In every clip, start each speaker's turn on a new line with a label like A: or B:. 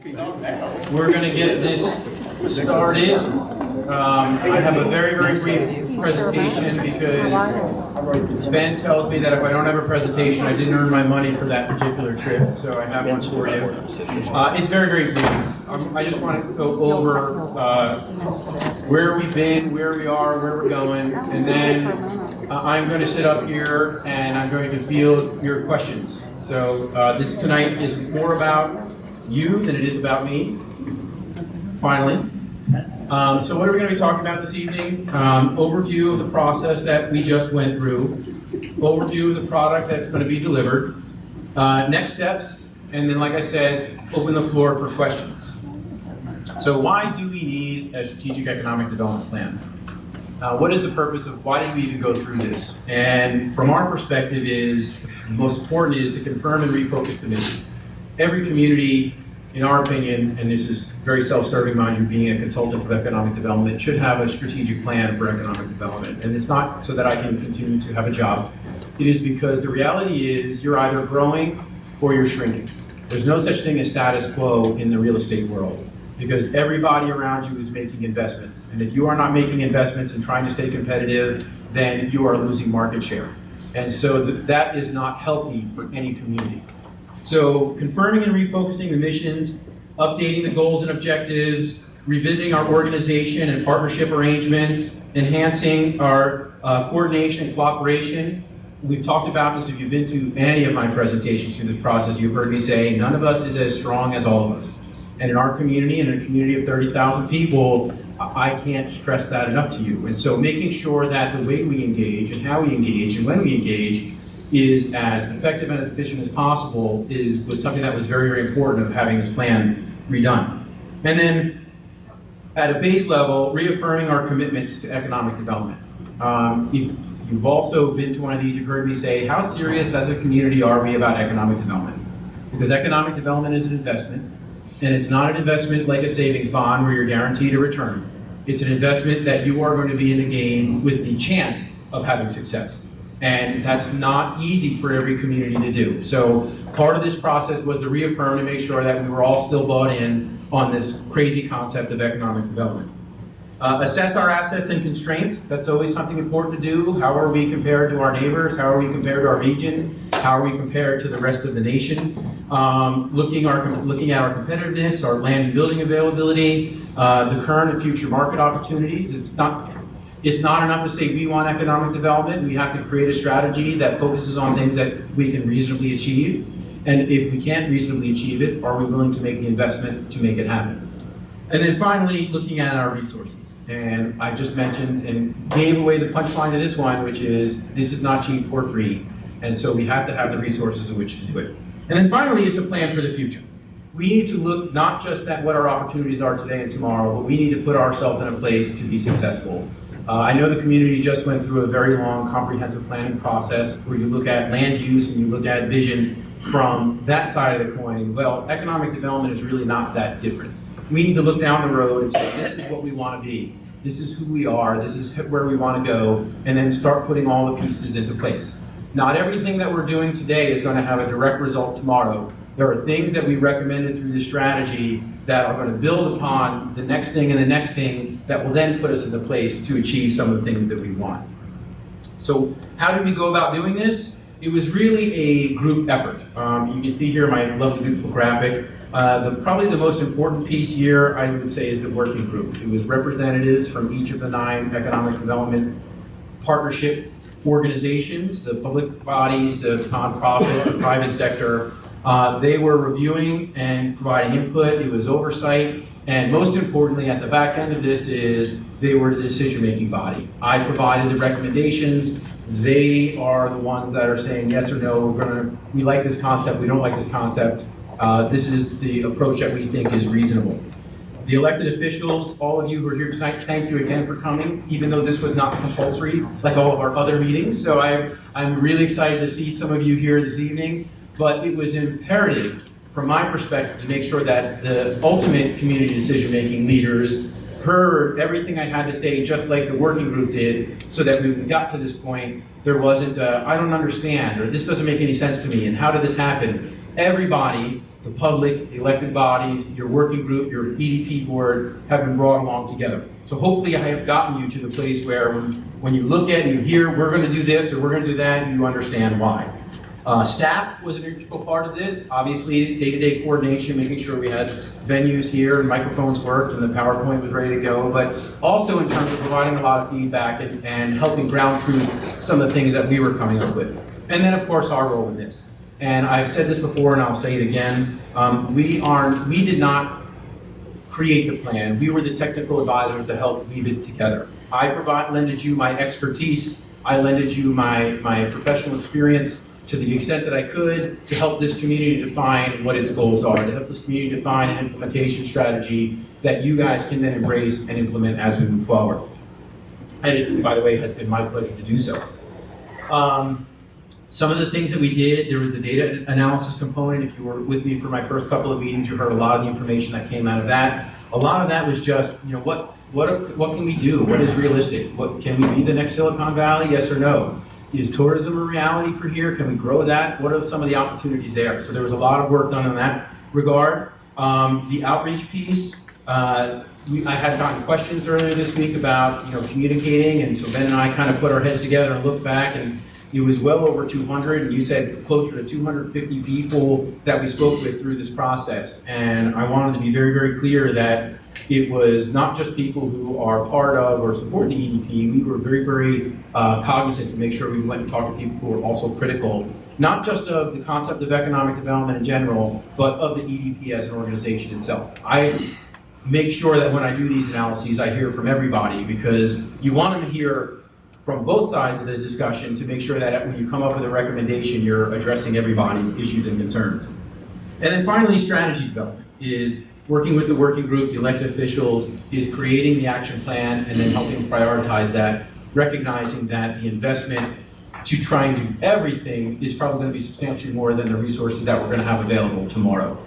A: We're going to get this started. I have a very, very brief presentation because Ben tells me that if I don't have a presentation, I didn't earn my money for that particular trip, so I have one for you. It's very, very brief. I just want to go over where we've been, where we are, where we're going, and then I'm going to sit up here and I'm going to field your questions. So this tonight is more about you than it is about me, finally. So what are we going to be talking about this evening? Overview of the process that we just went through, overview of the product that's going to be delivered, next steps, and then, like I said, open the floor for questions. So why do we need a strategic economic development plan? What is the purpose of, why did we even go through this? And from our perspective is, the most important is to confirm and refocus the mission. Every community, in our opinion, and this is very self-serving, mind you, being a consultant of economic development, should have a strategic plan for economic development. And it's not so that I can continue to have a job. It is because the reality is you're either growing or you're shrinking. There's no such thing as status quo in the real estate world, because everybody around you is making investments. And if you are not making investments and trying to stay competitive, then you are losing market share. And so that is not healthy for any community. So confirming and refocusing the missions, updating the goals and objectives, revisiting our organization and partnership arrangements, enhancing our coordination and cooperation. We've talked about this. If you've been to any of my presentations through this process, you've heard me say none of us is as strong as all of us. And in our community, in a community of 30,000 people, I can't stress that enough to you. And so making sure that the way we engage and how we engage and when we engage is as effective and as efficient as possible was something that was very, very important of having this plan redone. And then at a base level, reaffirming our commitments to economic development. You've also been to one of these, you've heard me say, how serious as a community are we about economic development? Because economic development is an investment, and it's not an investment like a savings bond where you're guaranteed a return. It's an investment that you are going to be in the game with the chance of having success. And that's not easy for every community to do. So part of this process was to reaffirm to make sure that we were all still bought in on this crazy concept of economic development. Assess our assets and constraints. That's always something important to do. How are we compared to our neighbors? How are we compared to our region? How are we compared to the rest of the nation? Looking at our competitiveness, our land and building availability, the current and future market opportunities. It's not enough to say we want economic development. We have to create a strategy that focuses on things that we can reasonably achieve. And if we can't reasonably achieve it, are we willing to make the investment to make it happen? And then finally, looking at our resources. And I just mentioned and gave away the punchline to this one, which is this is not cheap or free. And so we have to have the resources in which to do it. And then finally is to plan for the future. We need to look not just at what our opportunities are today and tomorrow, but we need to put ourselves in a place to be successful. I know the community just went through a very long comprehensive planning process where you look at land use and you look at vision from that side of the coin. Well, economic development is really not that different. We need to look down the road and say, this is what we want to be. This is who we are. This is where we want to go. And then start putting all the pieces into place. Not everything that we're doing today is going to have a direct result tomorrow. There are things that we recommended through this strategy that are going to build upon the next thing and the next thing that will then put us in the place to achieve some of the things that we want. So how did we go about doing this? It was really a group effort. You can see here my lovely, beautiful graphic. Probably the most important piece here, I would say, is the working group. It was representatives from each of the 9 economic development partnership organizations, the public bodies, the nonprofits, the private sector. They were reviewing and providing input. It was oversight. And most importantly, at the back end of this is they were the decision-making body. I provided the recommendations. They are the ones that are saying yes or no. We like this concept. We don't like this concept. This is the approach that we think is reasonable. The elected officials, all of you who are here tonight, thank you again for coming, even though this was not compulsory like all of our other meetings. So I'm really excited to see some of you here this evening. But it was imperative, from my perspective, to make sure that the ultimate community decision-making leaders heard everything I had to say, just like the working group did, so that when we got to this point, there wasn't I don't understand, or this doesn't make any sense to me, and how did this happen? Everybody the public, the elected bodies, your working group, your EDP board have been brought along together. So hopefully I have gotten you to the place where when you look at and you hear, we're going to do this or we're going to do that, you understand why. Staff was an integral part of this. Obviously, day-to-day coordination, making sure we had venues here and microphones worked and the PowerPoint was ready to go, but also in terms of providing a lot of feedback and helping ground truth some of the things that we were coming up with. And then, of course, our role in this. And I've said this before and I'll say it again, we did not create the plan. We were the technical advisors to help weave it together. I lended you my expertise, I lended you my professional experience to the extent that I could to help this community define what its goals are, to help this community define an implementation strategy that you guys can then embrace and implement as we move forward. And it, by the way, has been my pleasure to do so. Some of the things that we did, there was the data analysis component. If you were with me for my first couple of meetings, you heard a lot of the information that came out of that. A lot of that was just, what can we do? What is realistic? What can we be the next Silicon Valley? Yes or no? Is tourism a reality for here? Can we grow that? What are some of the opportunities there? So there was a lot of work done in that regard. The outreach piece, I had gotten questions earlier this week about communicating, and so Ben and I kind of put our heads together and looked back, and it was well over 200, and you said closer to 250 people that we spoke with through this process. And I wanted to be very, very clear that it was not just people who are part of or support the EDP. We were very, very cognizant to make sure we went and talked to people who were also critical, not just of the concept of economic development in general, but of the EDP as an organization itself. I make sure that when I do these analyses, I hear from everybody, because you want them to hear from both sides of the discussion to make sure that when you come up with a recommendation, you're addressing everybody's issues and concerns. And then finally, strategy development is working with the working group, the elected officials, is creating the action plan and then helping prioritize that, recognizing that the investment to try and do everything is probably going to be substantially more than the resources that we're going to have available tomorrow.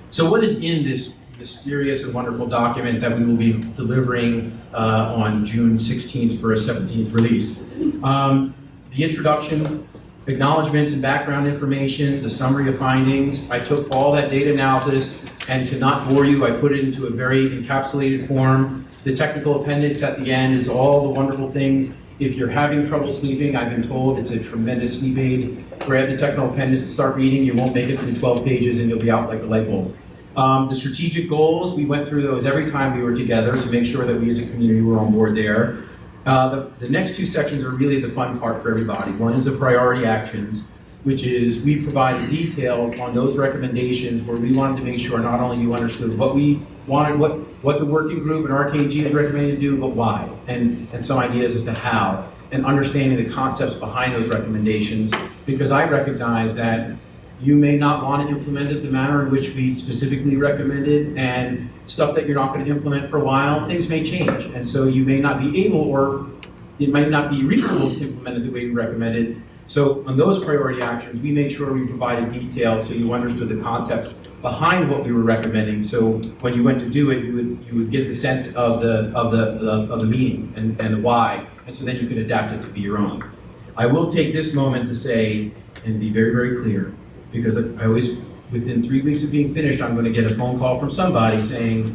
A: So what is in this mysterious and wonderful document that we will be delivering on June 16th for a 17th release? The introduction, acknowledgments and background information, the summary of findings. I took all that data analysis, and to not bore you, I put it into a very encapsulated form. The technical appendix at the end is all the wonderful things. If you're having trouble sleeping, I've been told it's a tremendous sleep aid. Grab the technical appendix and start reading. You won't make it through 12 pages and you'll be out like a light bulb. The strategic goals, we went through those every time we were together to make sure that we as a community were on board there. The next two sections are really the fun part for everybody. One is the priority actions, which is we provided details on those recommendations where we wanted to make sure not only you understood what we wanted, what the working group and RKG is recommending to do, but why, and some ideas as to how, and understanding the concepts behind those recommendations, because I recognize that you may not want to implement it the manner in which we specifically recommended, and stuff that you're not going to implement for a while, things may change. And so you may not be able, or it might not be reasonable to implement it the way we recommended. So on those priority actions, we made sure we provided details so you understood the concepts behind what we were recommending. So when you went to do it, you would get the sense of the meaning and the why, and so then you could adapt it to be your own. I will take this moment to say and be very, very clear, because I always, within 3 weeks of being finished, I'm going to get a phone call from somebody saying,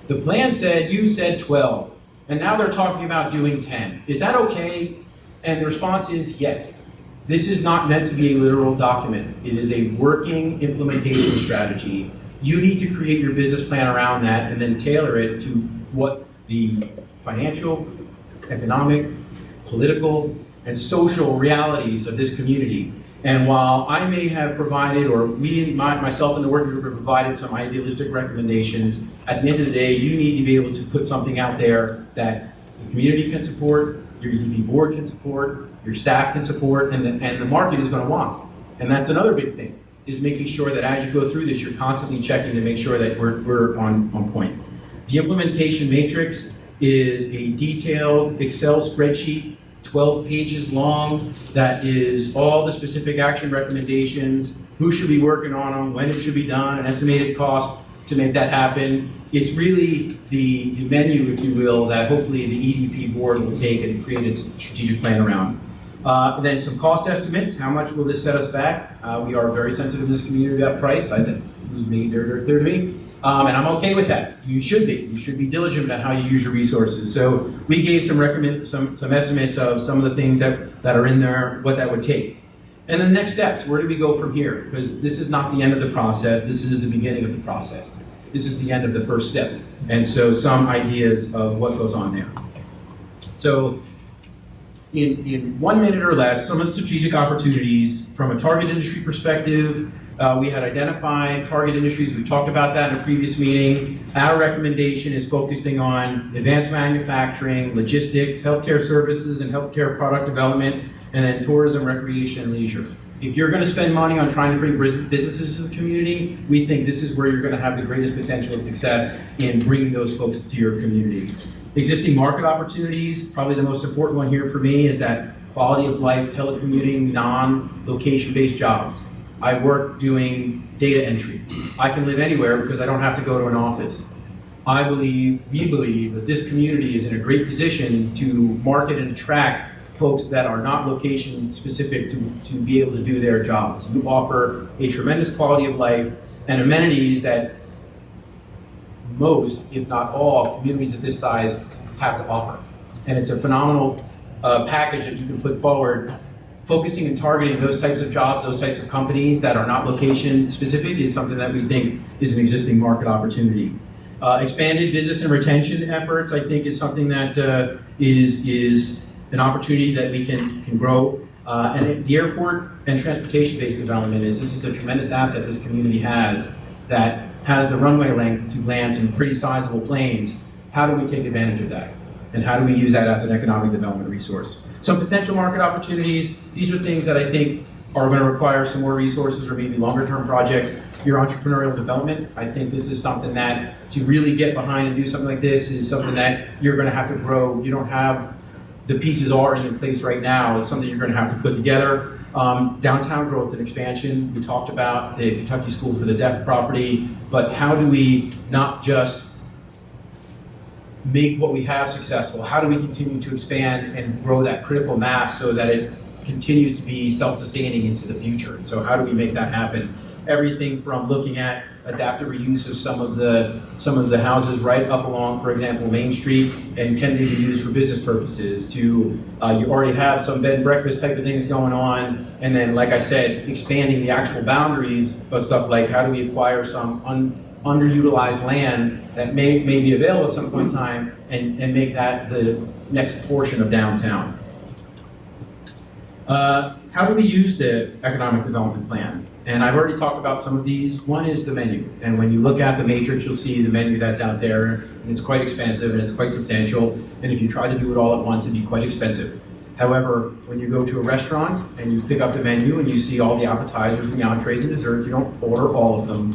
A: the plan said, you said 12, and now they're talking about doing 10. Is that okay? And the response is yes. This is not meant to be a literal document. It is a working implementation strategy. You need to create your business plan around that and then tailor it to what the financial, economic, political, and social realities of this community. And while I may have provided, or myself and the working group have provided some idealistic recommendations, at the end of the day, you need to be able to put something out there that the community can support, your EDP board can support, your staff can support, and the market is going to want. And that's another big thing, is making sure that as you go through this, you're constantly checking to make sure that we're on point. The implementation matrix is a detailed Excel spreadsheet, 12 pages long, that is all the specific action recommendations, who should be working on them, when it should be done, an estimated cost to make that happen. It's really the menu, if you will, that hopefully the EDP board will take and create its strategic plan around. Then some cost estimates. How much will this set us back? We are very sensitive in this community about price. I think it was made very clear to me. And I'm okay with that. You should be. You should be diligent about how you use your resources. So we gave some estimates of some of the things that are in there, what that would take. And the next steps, where do we go from here? Because this is not the end of the process, this is the beginning of the process. This is the end of the first step. And so some ideas of what goes on there. So in 1 minute or less, some of the strategic opportunities from a target industry perspective. We had identified target industries. We talked about that in a previous meeting. Our recommendation is focusing on advanced manufacturing, logistics, healthcare services, and healthcare product development, and then tourism, recreation, and leisure. If you're going to spend money on trying to bring businesses to the community, we think this is where you're going to have the greatest potential of success in bringing those folks to your community. Existing market opportunities, probably the most important one here for me is that quality of life, telecommuting, non-location-based jobs. I work doing data entry. I can live anywhere because I don't have to go to an office. We believe that this community is in a great position to market and attract folks that are not location specific to be able to do their jobs. You offer a tremendous quality of life and amenities that most, if not all, communities of this size have to offer. And it's a phenomenal package that you can put forward. Focusing and targeting those types of jobs, those types of companies that are not location specific is something that we think is an existing market opportunity. Expanded business and retention efforts, I think, is something that is an opportunity that we can grow. And the airport and transportation-based development this is a tremendous asset this community has that has the runway length to land some pretty sizable planes. How do we take advantage of that? And how do we use that as an economic development resource? Some potential market opportunities. These are things that I think are going to require some more resources or maybe longer term projects. Your entrepreneurial development, I think this is something that to really get behind and do something like this is something that you're going to have to grow. You don't have the pieces already in place right now. It's something you're going to have to put together. Downtown growth and expansion. We talked about the Kentucky School for the Deaf property, but how do we not just make what we have successful? How do we continue to expand and grow that critical mass so that it continues to be self-sustaining into the future? And so how do we make that happen? Everything from looking at adaptive reuse of some of the houses right up along, for example, Main Street, and can they be used for business purposes, to you already have some bed and breakfast type of things going on, and then, like I said, expanding the actual boundaries of stuff like how do we acquire some underutilized land that may be available at some point in time and make that the next portion of downtown. How do we use the economic development plan? And I've already talked about some of these. One is the menu. And when you look at the matrix, you'll see the menu that's out there. And it's quite expansive and it's quite substantial. And if you try to do it all at once, it'd be quite expensive. However, when you go to a restaurant and you pick up the menu and you see all the appetizers and the entrees and desserts, you don't order all of them,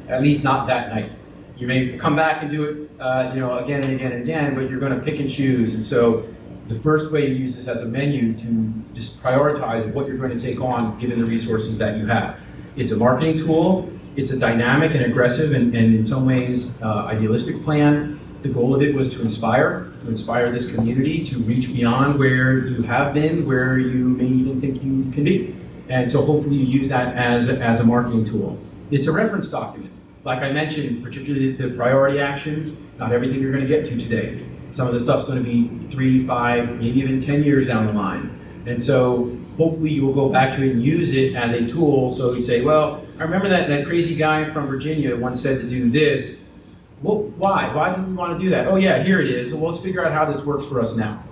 A: at least not that night. You may come back and do it again and again and again, but you're going to pick and choose. And so the first way you use this as a menu to just prioritize what you're going to take on given the resources that you have. It's a marketing tool. It's a dynamic and aggressive and in some ways idealistic plan. The goal of it was to inspire this community to reach beyond where you have been, where you may even think you can be. And so hopefully you use that as a marketing tool. It's a reference document. Like I mentioned, particularly the priority actions, not everything you're going to get to today. Some of the stuff's going to be 3, 5, maybe even 10 years down the line. And so hopefully you will go back to it and use it as a tool. So you say, well, I remember that crazy guy from Virginia once said to do this. Well, why? Why did we want to do that? Oh yeah, here it is. Well, let's figure out how this works for us now.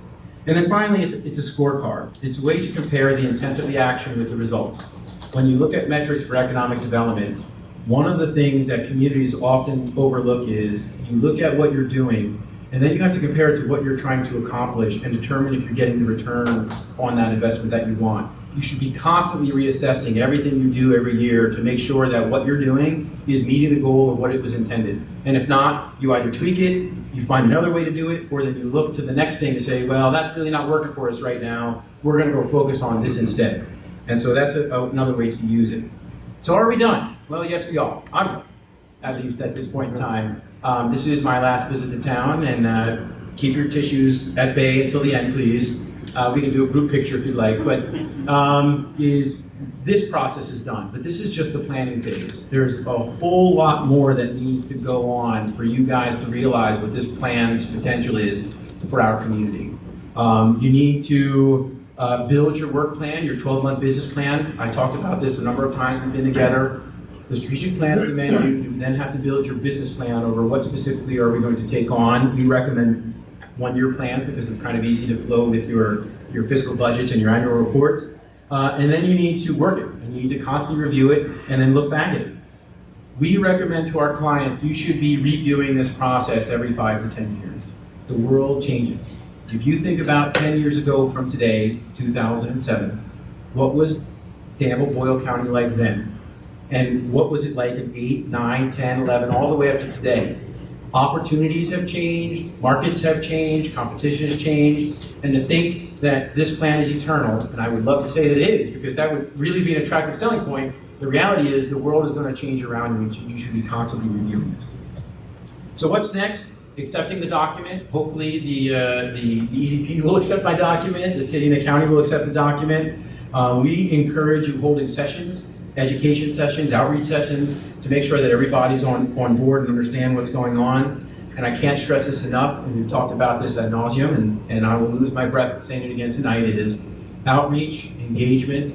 A: And then finally, it's a scorecard. It's a way to compare the intent of the action with the results. When you look at metrics for economic development, one of the things that communities often overlook is you look at what you're doing, and then you have to compare it to what you're trying to accomplish and determine if you're getting the return on that investment that you want. You should be constantly reassessing everything you do every year to make sure that what you're doing is meeting the goal of what it was intended. And if not, you either tweak it, you find another way to do it, or then you look to the next thing to say, well, that's really not working for us right now. We're going to go focus on this instead. And so that's another way to use it. So are we done? Well, yes, we are. I'm done, at least at this point in time. This is my last visit to town, and keep your tissues at bay until the end, please. We can do a group picture if you'd like, but is this process is done. But this is just the planning phase. There's a whole lot more that needs to go on for you guys to realize what this plan's potential is for our community. You need to build your work plan, your 12-month business plan. I talked about this a number of times we've been together. The strategic plan is the menu. You then have to build your business plan over what specifically are we going to take on. We recommend one-year plans because it's kind of easy to flow with your fiscal budgets and your annual reports. And then you need to work it, and you need to constantly review it and then look back at it. We recommend to our clients, you should be redoing this process every 5 to 10 years. The world changes. If you think about 10 years ago from today, 2007, what was Danville, Boyle County like then? And what was it like in 8, 9, 10, 11, all the way up to today? Opportunities have changed, markets have changed, competition has changed, and to think that this plan is eternal, and I would love to say that it is, because that would really be an attractive selling point, the reality is the world is going to change around you, and you should be constantly reviewing this. So what's next? Accepting the document. Hopefully the EDP will accept my document, the city and the county will accept the document. We encourage you holding sessions, education sessions, outreach sessions, to make sure that everybody's on board and understand what's going on. And I can't stress this enough, and we've talked about this ad nauseum, and I will lose my breath saying it again tonight, is outreach, engagement,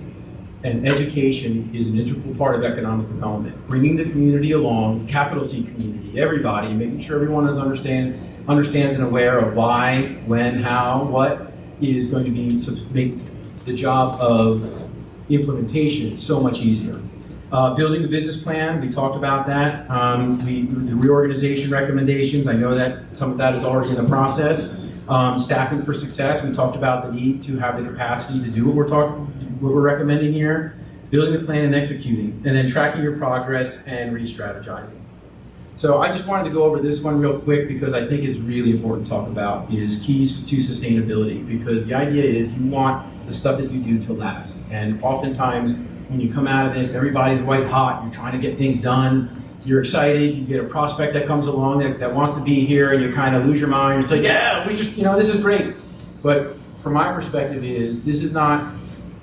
A: and education is an integral part of economic development. Bringing the community along, capital C community, everybody, making sure everyone understands and aware of why, when, how, what is going to make the job of implementation so much easier. Building the business plan, we talked about that. The reorganization recommendations, I know that some of that is already in the process. Staffing for success, we talked about the need to have the capacity to do what we're recommending here. Building the plan and executing, and then tracking your progress and re-strategizing. So I just wanted to go over this one real quick because I think it's really important to talk about is keys to sustainability, because the idea is you want the stuff that you do to last. And oftentimes when you come out of this, everybody's white hot, you're trying to get things done, you're excited, you get a prospect that comes along that wants to be here, and you kind of lose your mind. It's like, yeah, we just, this is great. But from my perspective this is not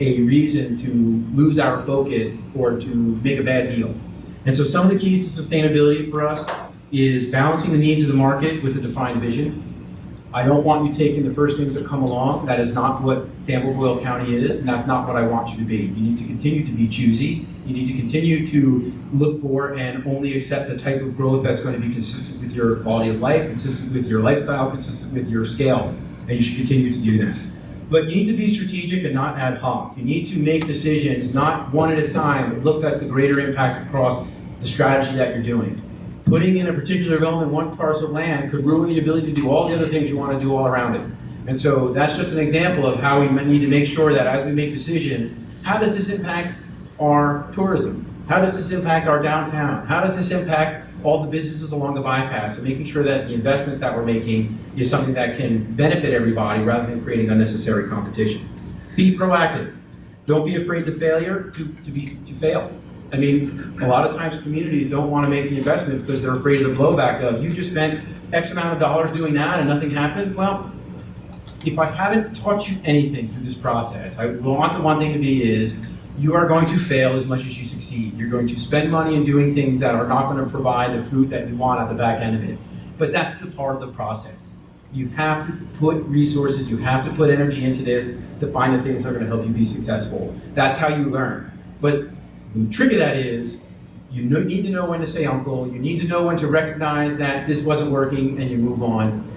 A: a reason to lose our focus or to make a bad deal. And so some of the keys to sustainability for us is balancing the needs of the market with a defined vision. I don't want you taking the first things that come along. That is not what Danville Boyle County is, and that's not what I want you to be. You need to continue to be choosy. You need to continue to look for and only accept the type of growth that's going to be consistent with your quality of life, consistent with your lifestyle, consistent with your scale, and you should continue to do that. But you need to be strategic and not ad hoc. You need to make decisions, not one at a time, but look at the greater impact across the strategy that you're doing. Putting in a particular development, one parcel of land could ruin the ability to do all the other things you want to do all around it. And so that's just an example of how we need to make sure that as we make decisions, how does this impact our tourism? How does this impact our downtown? How does this impact all the businesses along the bypass? And making sure that the investments that we're making is something that can benefit everybody rather than creating unnecessary competition. Be proactive. Don't be afraid to fail. I mean, a lot of times communities don't want to make the investment because they're afraid of the blowback of, you just spent X amount of dollars doing that and nothing happened. Well, if I haven't taught you anything through this process, I want the one thing to be is, you are going to fail as much as you succeed. You're going to spend money in doing things that are not going to provide the fruit that you want at the back end of it. But that's the part of the process. You have to put resources, you have to put energy into this to find the things that are going to help you be successful. That's how you learn. But the trick of that is, you need to know when to say uncle, you need to know when to recognize that this wasn't working and you move on.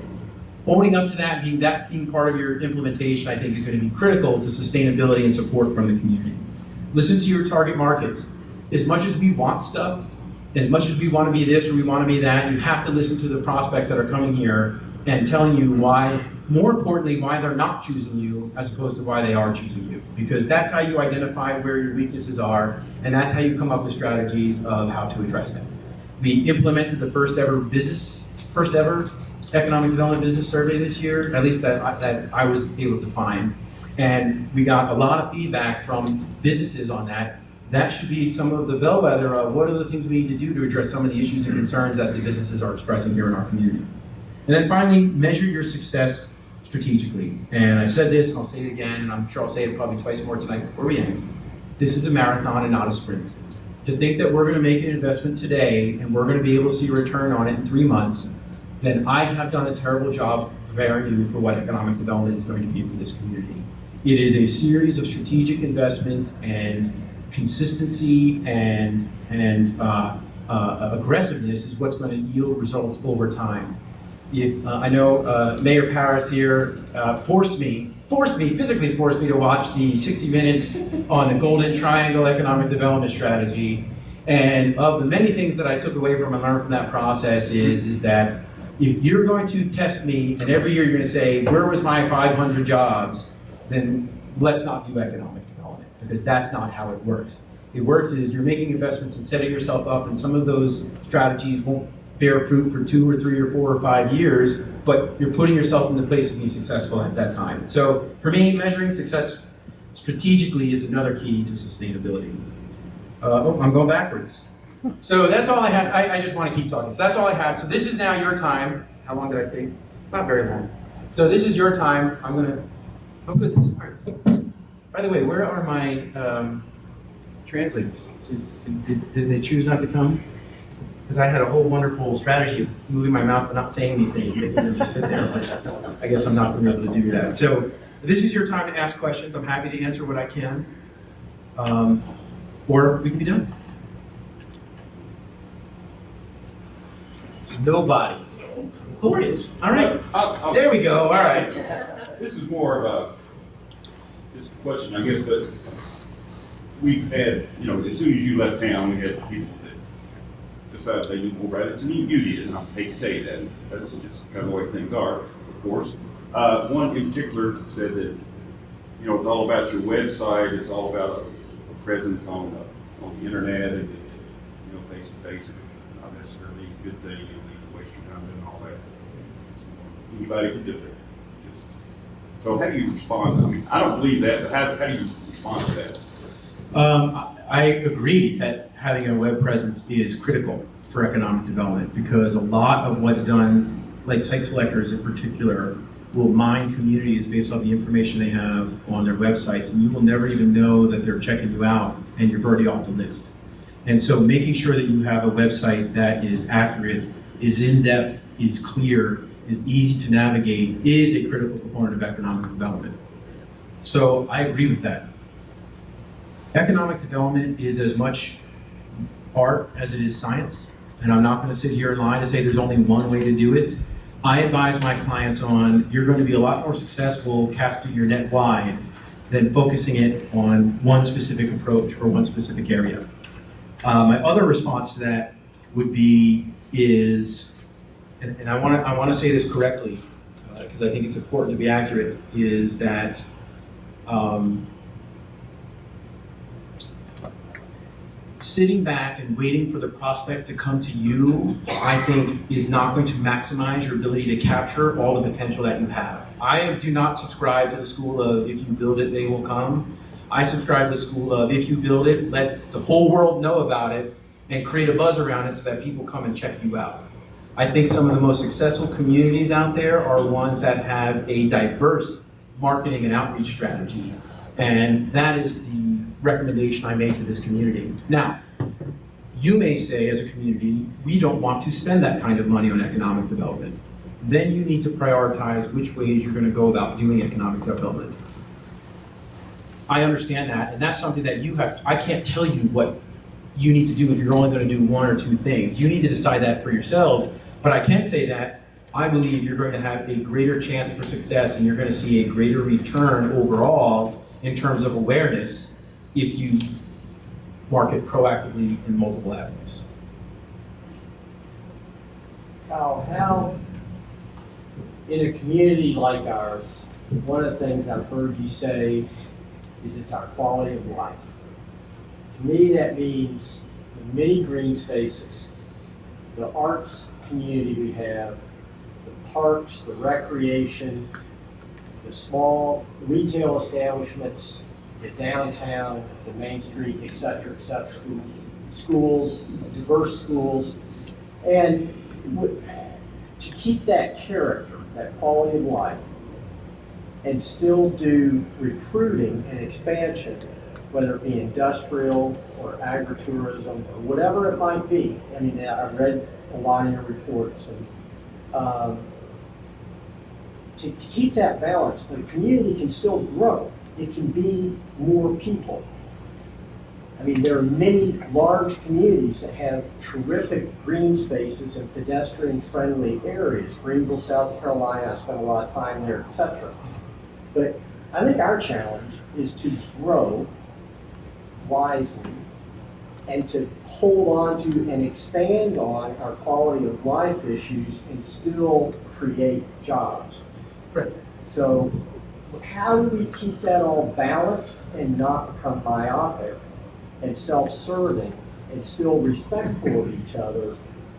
A: Owning up to that, being part of your implementation, I think is going to be critical to sustainability and support from the community. Listen to your target markets. As much as we want stuff, as much as we want to be this or we want to be that, you have to listen to the prospects that are coming here and telling you why, more importantly, why they're not choosing you as opposed to why they are choosing you. Because that's how you identify where your weaknesses are, and that's how you come up with strategies of how to address them. We implemented the first ever economic development business survey this year, at least that I was able to find. And we got a lot of feedback from businesses on that. That should be some of the bellwether of what are the things we need to do to address some of the issues and concerns that the businesses are expressing here in our community. And then finally, measure your success strategically. And I said this, and I'll say it again, and I'm sure I'll say it probably twice more tonight before we end. This is a marathon and not a sprint. To think that we're going to make an investment today and we're going to be able to see a return on it in 3 months, then I have done a terrible job preparing you for what economic development is going to be for this community. It is a series of strategic investments and consistency and aggressiveness is what's going to yield results over time. If I know Mayor Paris here physically forced me to watch the 60 Minutes on the Golden Triangle Economic Development Strategy. And of the many things that I took away from and learned from that process is that if you're going to test me and every year you're going to say, where was my 500 jobs, then let's not do economic development, because that's not how it works. It works is you're making investments and setting yourself up, and some of those strategies won't bear fruit for 2 or 3 or 4 or 5 years, but you're putting yourself in the place to be successful at that time. So for me, measuring success strategically is another key to sustainability. I'm going backwards. So that's all I have. I just want to keep talking. So that's all I have. So this is now your time. How long did I take? Not very long. So this is your time. I'm going to, oh goodness. All right. By the way, where are my translators? Did they choose not to come? Because I had a whole wonderful strategy of moving my mouth but not saying anything. They can just sit there. But I guess I'm not going to be able to do that. So this is your time to ask questions. I'm happy to answer what I can. Or we can be done. Nobody. Glorious. All right. There we go. All right.
B: This is more of a just a question, I guess, but we've had, as soon as you left town, we had people that decided they knew more about it than you did, and I hate to tell you that. That's just kind of the way things are, of course. One in particular said that, it's all about your website, it's all about a presence on the internet, and, face-to-face, not necessarily a good thing, you need to waste your time doing all that. Anybody can do it. So how do you respond? I mean, I don't believe that, but how do you respond to that?
A: I agree that having a web presence is critical for economic development, because a lot of what's done, like site selectors in particular, will mine communities based on the information they have on their websites, and you will never even know that they're checking you out and you're already off the list. And so making sure that you have a website that is accurate, is in-depth, is clear, is easy to navigate, is a critical component of economic development. So I agree with that. Economic development is as much art as it is science, and I'm not going to sit here and lie to say there's only one way to do it. I advise my clients on, you're going to be a lot more successful casting your net wide than focusing it on one specific approach or one specific area. My other response to that would be and I want to say this correctly, because I think it's important to be accurate, is that sitting back and waiting for the prospect to come to you, I think, is not going to maximize your ability to capture all the potential that you have. I do not subscribe to the school of, if you build it, they will come. I subscribe to the school of, if you build it, let the whole world know about it and create a buzz around it so that people come and check you out. I think some of the most successful communities out there are ones that have a diverse marketing and outreach strategy. And that is the recommendation I make to this community. Now, you may say as a community, we don't want to spend that kind of money on economic development. Then you need to prioritize which ways you're going to go about doing economic development. I understand that, and that's something that you have, I can't tell you what you need to do if you're only going to do 1 or 2 things. You need to decide that for yourselves, but I can say that I believe you're going to have a greater chance for success and you're going to see a greater return overall in terms of awareness if you market proactively in multiple avenues.
C: How in a community like ours, one of the things I've heard you say is it's our quality of life. To me, that means the many green spaces, the arts community we have, the parks, the recreation, the small retail establishments, the downtown, the Main Street, et cetera, schools, diverse schools. And to keep that character, that quality of life, and still do recruiting and expansion, whether it be industrial or agritourism or whatever it might be. I mean, I've read a lot of your reports, and to keep that balance, the community can still grow. It can be more people. I mean, there are many large communities that have terrific green spaces and pedestrian-friendly areas. Greenville, South Carolina, I spent a lot of time there, etc. But I think our challenge is to grow wisely and to hold on to and expand on our quality of life issues and still create jobs.
A: Right.
C: So how do we keep that all balanced and not become myopic and self-serving and still respectful of each other?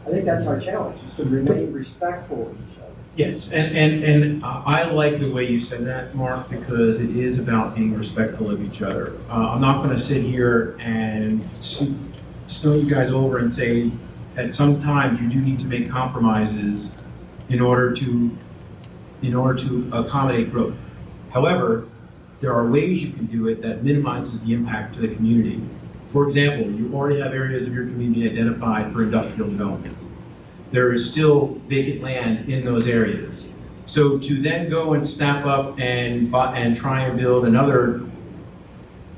C: I think that's our challenge, is to remain respectful of each other.
A: Yes, and I like the way you said that, Mark, because it is about being respectful of each other. I'm not going to sit here and snow you guys over and say that sometimes you do need to make compromises in order to accommodate growth. However, there are ways you can do it that minimizes the impact to the community. For example, you already have areas of your community identified for industrial development. There is still vacant land in those areas. So to then go and snap up and try and build another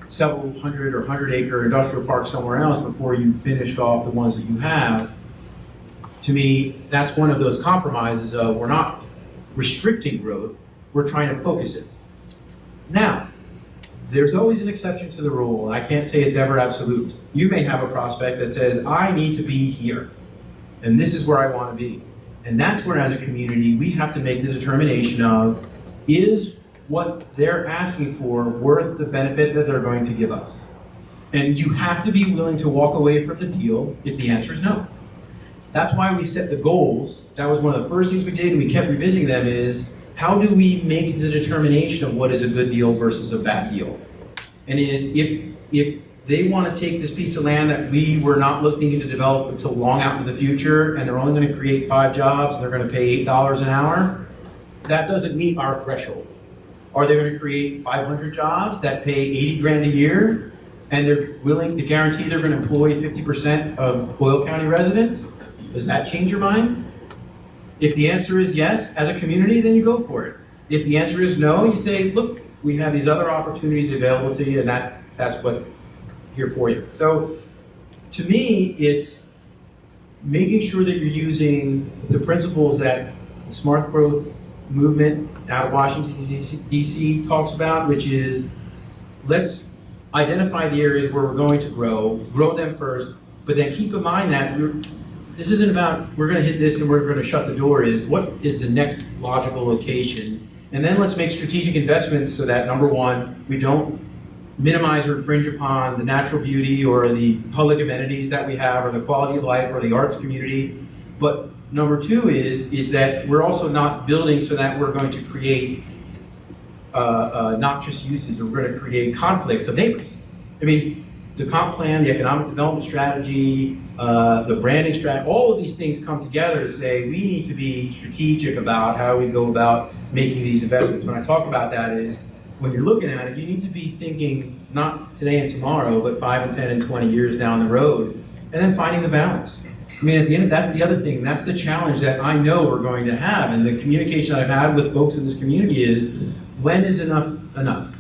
A: several hundred or 100-acre industrial park somewhere else before you finished off the ones that you have, to me, that's one of those compromises of we're not restricting growth, we're trying to focus it. Now, there's always an exception to the rule, and I can't say it's ever absolute. You may have a prospect that says, I need to be here, and this is where I want to be. And that's where, as a community, we have to make the determination of, is what they're asking for worth the benefit that they're going to give us? And you have to be willing to walk away from the deal if the answer is no. That's why we set the goals. That was one of the first things we did, and we kept revisiting them, is how do we make the determination of what is a good deal versus a bad deal? And if they want to take this piece of land that we were not looking to develop until long out into the future, and they're only going to create 5 jobs, and they're going to pay $8 an hour, that doesn't meet our threshold. Are they going to create 500 jobs that pay 80 grand a year, and they're willing to guarantee they're going to employ 50% of Boyle County residents? Does that change your mind? If the answer is yes, as a community, then you go for it. If the answer is no, you say, look, we have these other opportunities available to you, and that's what's here for you. So, to me, it's making sure that you're using the principles that the smart growth movement out of Washington, D.C. talks about, which is, let's identify the areas where we're going to grow them first, but then keep in mind that this isn't about, we're going to hit this and we're going to shut the door, is what is the next logical location? And then let's make strategic investments so that, number one, we don't minimize or infringe upon the natural beauty or the public amenities that we have or the quality of life or the arts community. But number two is that we're also not building so that we're going to create noxious uses, or we're going to create conflicts of neighbors. I mean, the comp plan, the economic development strategy, the branding strategy, all of these things come together to say we need to be strategic about how we go about making these investments. When I talk about that is, when you're looking at it, you need to be thinking not today and tomorrow, but 5 and 10 and 20 years down the road, and then finding the balance. I mean, at the end of that's the other thing, that's the challenge that I know we're going to have, and the communication I've had with folks in this community is, when is enough enough?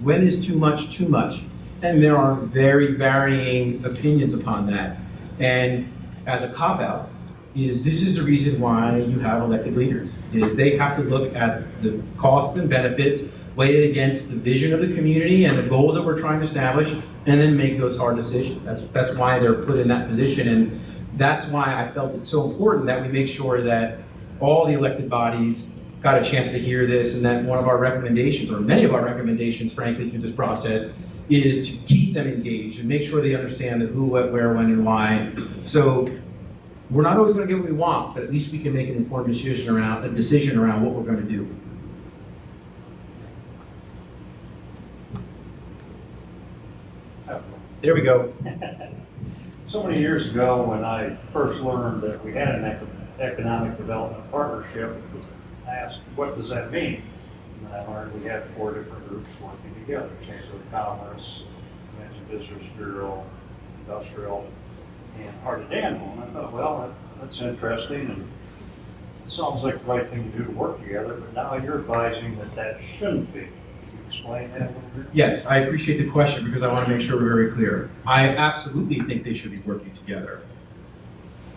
A: When is too much too much? And there are very varying opinions upon that. And as a cop-out, this is the reason why you have elected leaders, is they have to look at the costs and benefits, weigh it against the vision of the community and the goals that we're trying to establish, and then make those hard decisions. That's why they're put in that position, and that's why I felt it's so important that we make sure that all the elected bodies got a chance to hear this, and that one of our recommendations, or many of our recommendations, frankly, through this process, is to keep them engaged and make sure they understand the who, what, where, when, and why. So we're not always going to get what we want, but at least we can make an informed decision around what we're going to do. There we go.
D: So many years ago, when I first learned that we had an economic development partnership, I asked, what does that mean? And I learned we had 4 different groups working together, Chamber of Commerce, Men's Business Bureau, Industrial, and Heart of Danville. And I thought, well, that's interesting, and it sounds like the right thing to do to work together, but now you're advising that that shouldn't be. Can you explain that a little bit?
A: Yes, I appreciate the question because I want to make sure we're very clear. I absolutely think they should be working together.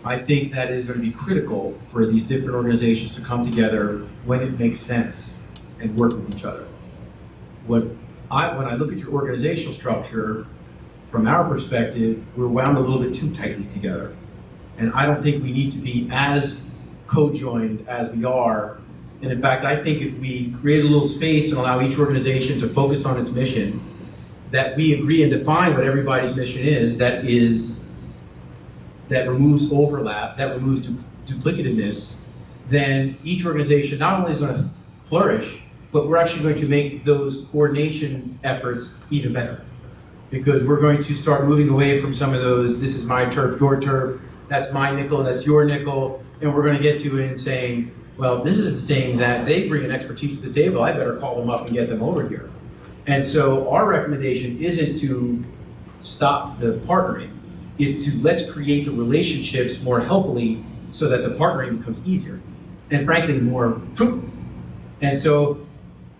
A: I think that is going to be critical for these different organizations to come together when it makes sense and work with each other. When I look at your organizational structure, from our perspective, we're wound a little bit too tightly together. And I don't think we need to be as co-joined as we are. And in fact, I think if we create a little space and allow each organization to focus on its mission, that we agree and define what everybody's mission is, that removes overlap, that removes duplicativeness, then each organization not only is going to flourish, but we're actually going to make those coordination efforts even better. Because we're going to start moving away from some of those, this is my turf, your turf, that's my nickel, that's your nickel, and we're going to get to it and saying, well, this is the thing that they bring an expertise to the table, I better call them up and get them over here. And so our recommendation isn't to stop the partnering, it's to let's create the relationships more healthily so that the partnering becomes easier and frankly more fruitful. And so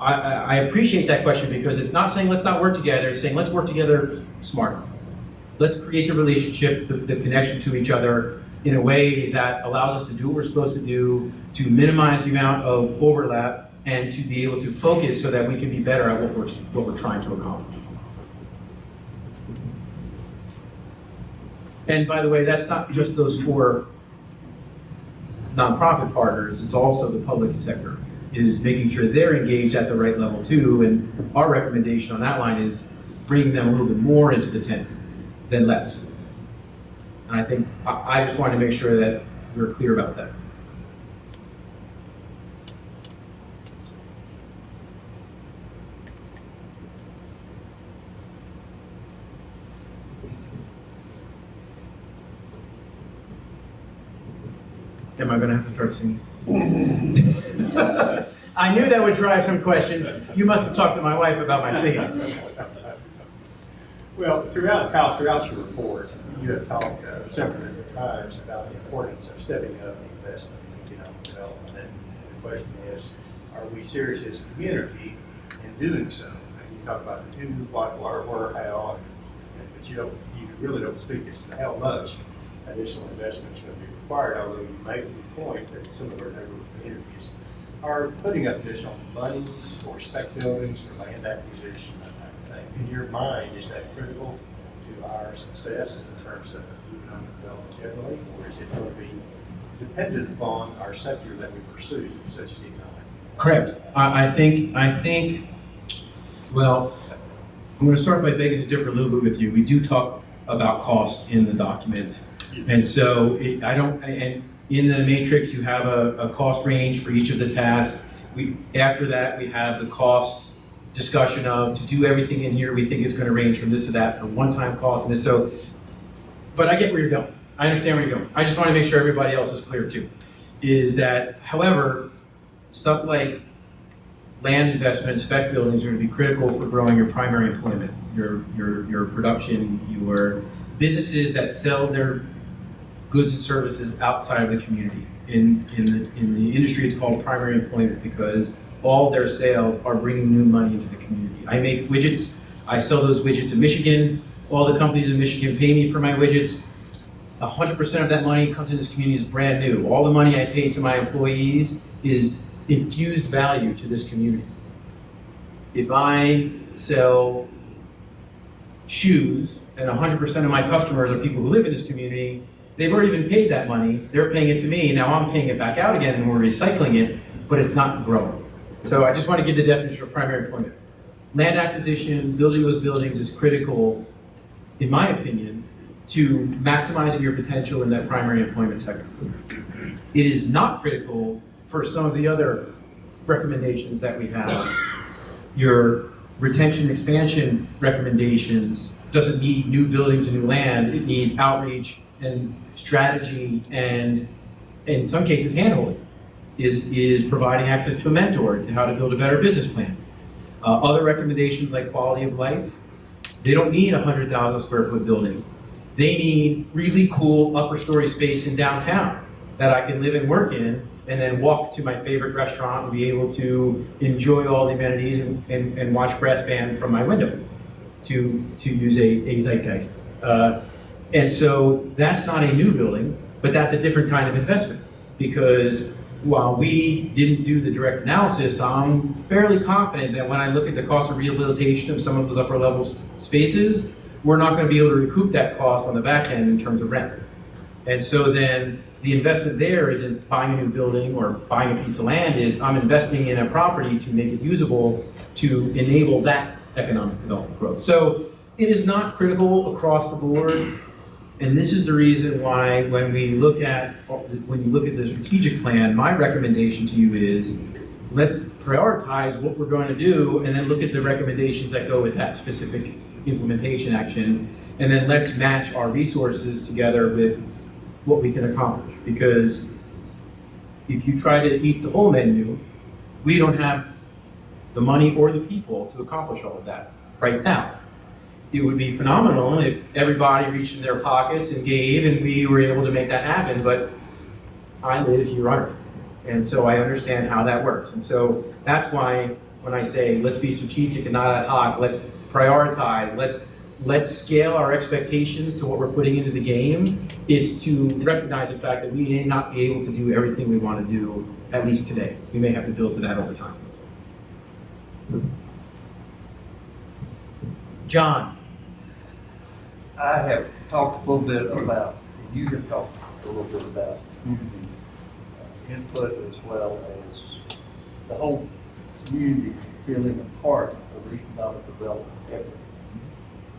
A: I appreciate that question because it's not saying let's not work together, it's saying let's work together smarter. Let's create the relationship, the connection to each other in a way that allows us to do what we're supposed to do, to minimize the amount of overlap, and to be able to focus so that we can be better at what we're trying to accomplish. And by the way, that's not just those 4 nonprofit partners, it's also the public sector, is making sure they're engaged at the right level too. And our recommendation on that line is bringing them a little bit more into the tent than less. And I think, I just wanted to make sure that we're clear about that. Am I going to have to start singing? I knew that would drive some questions. You must have talked to my wife about my singing.
E: Well, throughout your report, you have talked several different times about the importance of stepping up the investment in economic development. And the question is, are we serious as a community in doing so? And you talk about the who, what, where, how, but you really don't speak as to how much additional investment is going to be required, although you make the point that some of our neighborhood communities are putting up additional monies for spec buildings, for land acquisition, that type of thing. In your mind, is that critical to our success in terms of economic development generally, or is it going to be dependent upon our sector that we pursue, such as economic?
A: Correct. I think, well, I'm going to start by begging to differ a little bit with you. We do talk about cost in the document. And so and in the matrix, you have a cost range for each of the tasks. After that, we have the cost discussion of to do everything in here, we think it's going to range from this to that for one-time cost and this. So, but I get where you're going. I understand where you're going. I just want to make sure everybody else is clear too. Is that, however, stuff like land investment, spec buildings are going to be critical for growing your primary employment, your production, your businesses that sell their goods and services outside of the community. In the industry, it's called primary employment because all their sales are bringing new money into the community. I make widgets, I sell those widgets in Michigan, all the companies in Michigan pay me for my widgets. 100% of that money comes in this community is brand new. All the money I pay to my employees is infused value to this community. If I sell shoes and 100% of my customers are people who live in this community, they've already been paid that money, they're paying it to me, now I'm paying it back out again and we're recycling it, but it's not growing. So I just want to give the definition of primary employment. Land acquisition, building those buildings is critical, in my opinion, to maximizing your potential in that primary employment sector. It is not critical for some of the other recommendations that we have. Your retention expansion recommendations doesn't need new buildings and new land, it needs outreach and strategy and in some cases handholding. is providing access to a mentor to how to build a better business plan. Other recommendations like quality of life, they don't need a 100,000 square foot building. They need really cool upper story space in downtown that I can live and work in, and then walk to my favorite restaurant and be able to enjoy all the amenities and watch brass band from my window, to use a zeitgeist. And so that's not a new building, but that's a different kind of investment, because while we didn't do the direct analysis, I'm fairly confident that when I look at the cost of rehabilitation of some of those upper level spaces, we're not going to be able to recoup that cost on the back end in terms of rent. And so then the investment there isn't buying a new building or buying a piece of land, is I'm investing in a property to make it usable to enable that economic development growth. So it is not critical across the board. And this is the reason why when you look at the strategic plan, my recommendation to you is let's prioritize what we're going to do, and then look at the recommendations that go with that specific implementation action, and then let's match our resources together with what we can accomplish. Because if you try to eat the whole menu, we don't have the money or the people to accomplish all of that right now. It would be phenomenal if everybody reached in their pockets and gave, and we were able to make that happen, but I live here on Earth. And so I understand how that works. And so that's why when I say let's be strategic and not ad hoc, let's prioritize, let's scale our expectations to what we're putting into the game, it's to recognize the fact that we may not be able to do everything we want to do, at least today. We may have to build to that over time. John.
F: I have talked a little bit about, and you have talked a little bit about community input, as well as the whole community feeling a part of the economic development effort.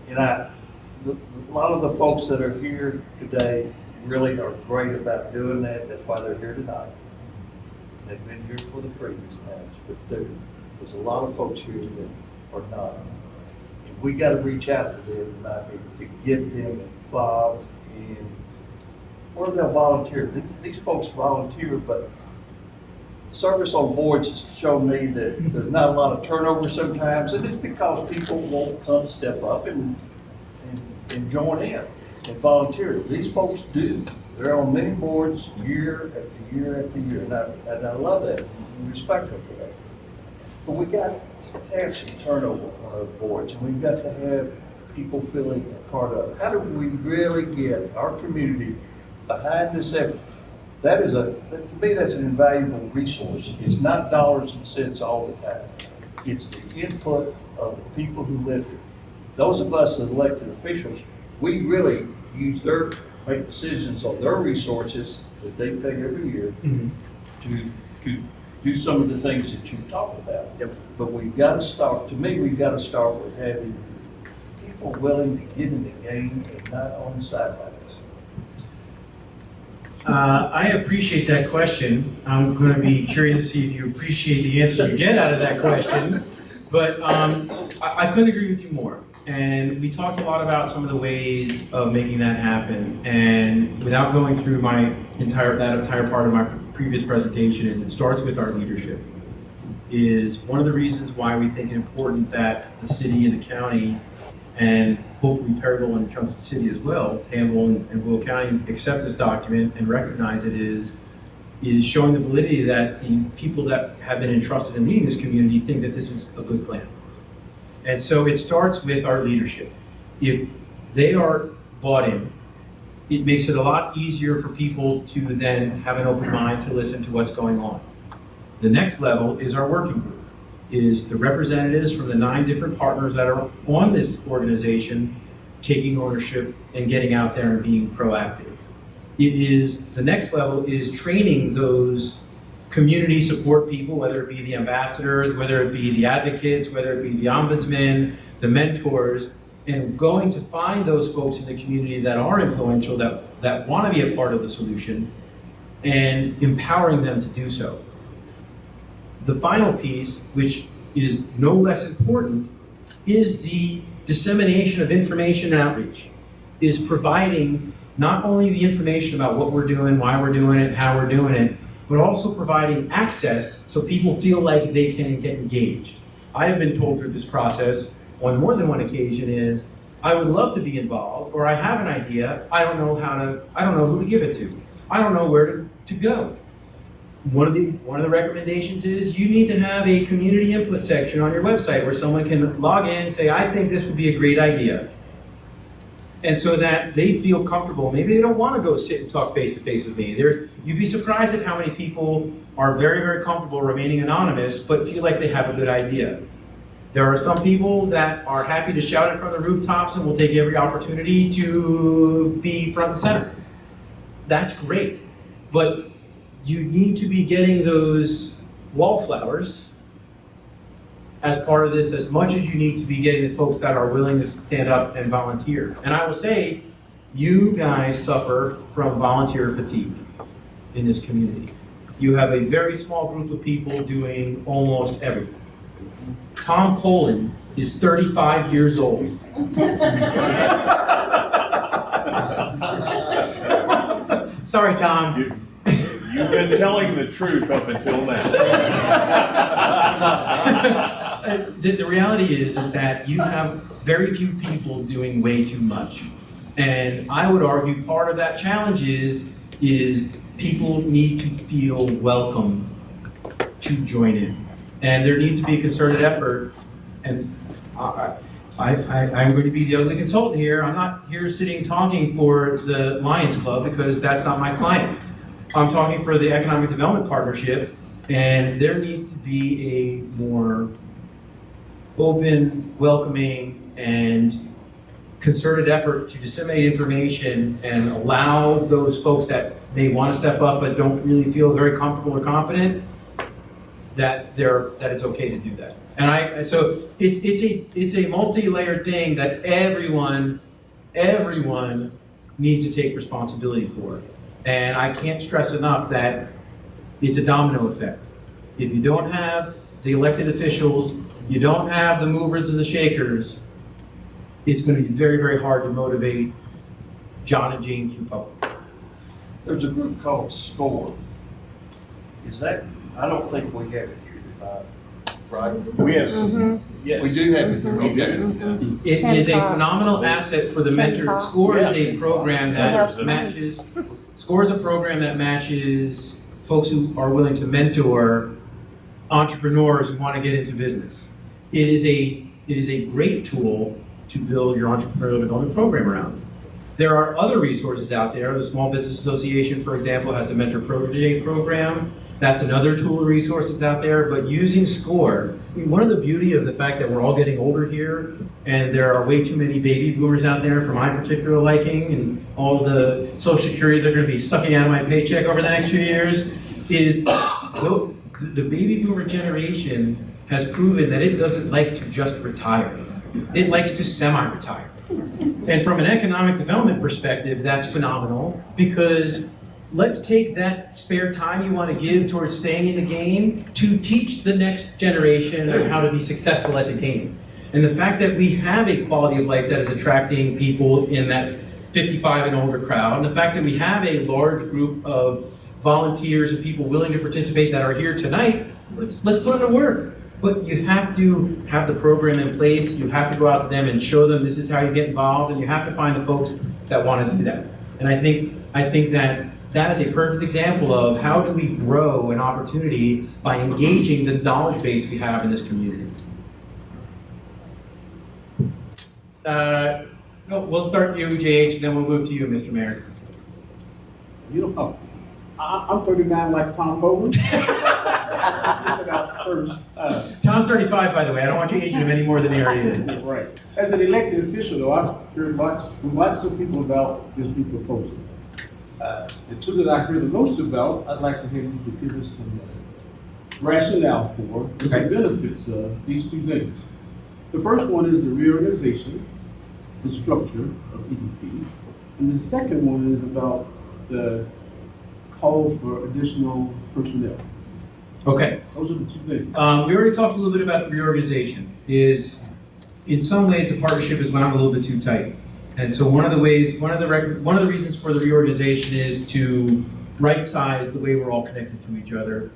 F: And a lot of the folks that are here today really are great about doing that. That's why they're here tonight. They've been here for the previous times, but there's a lot of folks here that are not. We got to reach out to them to get them involved in, or they'll volunteer. These folks volunteer, but service on boards has shown me that there's not a lot of turnover sometimes, and it's because people won't come step up and join in and volunteer. These folks do. They're on many boards year after year after year, and I love that and respect them for that. But we got to have some turnover on our boards, and we've got to have people feeling a part of it. How do we really get our community behind this effort? To me, that's an invaluable resource. It's not dollars and cents all the time. It's the input of the people who live here. Those of us as elected officials, we really make decisions on their resources that they pay every year to do some of the things that you've talked about.
C: Yep.
F: But we've got to start, to me, we've got to start with having people willing to get in the game and not on the sidelines.
A: I appreciate that question. I'm going to be curious to see if you appreciate the answer you get out of that question. But I couldn't agree with you more. And we talked a lot about some of the ways of making that happen. And without going through that entire part of my previous presentation, is it starts with our leadership. Is one of the reasons why we think it important that the city and the county, and hopefully Perryville and Junction City as well, Danville and Will County, accept this document and recognize it is showing the validity that the people that have been entrusted in leading this community think that this is a good plan. And so it starts with our leadership. If they are bought in, it makes it a lot easier for people to then have an open mind to listen to what's going on. The next level is our working group, is the representatives from the 9 different partners that are on this organization taking ownership and getting out there and being proactive. The next level is training those community support people, whether it be the ambassadors, whether it be the advocates, whether it be the ombudsman, the mentors, and going to find those folks in the community that are influential, that want to be a part of the solution, and empowering them to do so. The final piece, which is no less important, is the dissemination of information and outreach, is providing not only the information about what we're doing, why we're doing it, how we're doing it, but also providing access so people feel like they can get engaged. I have been told through this process on more than one occasion is, I would love to be involved, or I have an idea, I don't know who to give it to. I don't know where to go. One of the recommendations is you need to have a community input section on your website where someone can log in and say, I think this would be a great idea. And so that they feel comfortable. Maybe they don't want to go sit and talk face to face with me. You'd be surprised at how many people are very, very comfortable remaining anonymous, but feel like they have a good idea. There are some people that are happy to shout it from the rooftops and will take every opportunity to be front and center. That's great. But you need to be getting those wallflowers as part of this as much as you need to be getting the folks that are willing to stand up and volunteer. And I will say, you guys suffer from volunteer fatigue in this community. You have a very small group of people doing almost everything. Tom Poland is 35 years old. Sorry, Tom.
G: You've been telling the truth up until now.
A: The reality is that you have very few people doing way too much. And I would argue part of that challenge is people need to feel welcome to join in. And there needs to be a concerted effort. And I'm going to be the ugly consultant here. I'm not here sitting talking for the Lions Club because that's not my client. I'm talking for the Economic Development Partnership, and there needs to be a more open, welcoming, and concerted effort to disseminate information and allow those folks that may want to step up but don't really feel very comfortable or confident that it's okay to do that. And so it's a multi-layered thing that everyone needs to take responsibility for. And I can't stress enough that it's a domino effect. If you don't have the elected officials, you don't have the movers and the shakers, it's going to be very, very hard to motivate John and Jane Q. Public.
F: There's a group called SCORE. Is that, I don't think we have it here, right?
B: We have some, yes.
F: We do have it here,
B: We
F: okay.
B: do.
A: It is a phenomenal asset for the mentor. SCORE is a program that matches. SCORE is a program that matches folks who are willing to mentor entrepreneurs who want to get into business. It is a great tool to build your entrepreneurial development program around. There are other resources out there. The Small Business Association, for example, has the Mentor Protege program. That's another tool or resource that's out there. But using SCORE, one of the beauty of the fact that we're all getting older here, and there are way too many baby boomers out there for my particular liking, and all the Social Security they're going to be sucking out of my paycheck over the next few years, is the baby boomer generation has proven that it doesn't like to just retire. It likes to semi-retire. And from an economic development perspective, that's phenomenal, because let's take that spare time you want to give towards staying in the game to teach the next generation of how to be successful at the game. And the fact that we have a quality of life that is attracting people in that 55 and older crowd, and the fact that we have a large group of volunteers and people willing to participate that are here tonight, let's put them to work. But you have to have the program in place, you have to go out to them and show them this is how you get involved, and you have to find the folks that want to do that. And I think that is a perfect example of how do we grow an opportunity by engaging the knowledge base we have in this community. We'll start you, JH, and then we'll move to you, Mr. Mayor.
H: You know, I'm 39 like Tom Poland.
A: Tom's 35, by the way. I don't want you aging him any more than he already is.
H: Right. As an elected official, though, I've heard lots of people about this new proposal. The two that I heard the most about, I'd like to have you to give us some rationale for the benefits of these two things. The first one is the reorganization, the structure of EDP, and the second one is about the call for additional personnel.
A: Okay.
H: Those are the two things.
A: We already talked a little bit about the reorganization. In some ways, the partnership is wound a little bit too tight. And so one of the reasons for the reorganization is to right-size the way we're all connected to each other.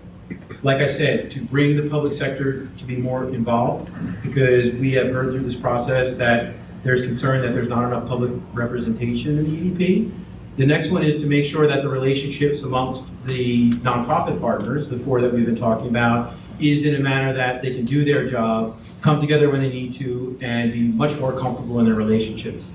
A: Like I said, to bring the public sector to be more involved, because we have heard through this process that there's concern that there's not enough public representation in the EDP. The next one is to make sure that the relationships amongst the nonprofit partners, the 4 that we've been talking about, is in a manner that they can do their job, come together when they need to, and be much more comfortable in their relationships.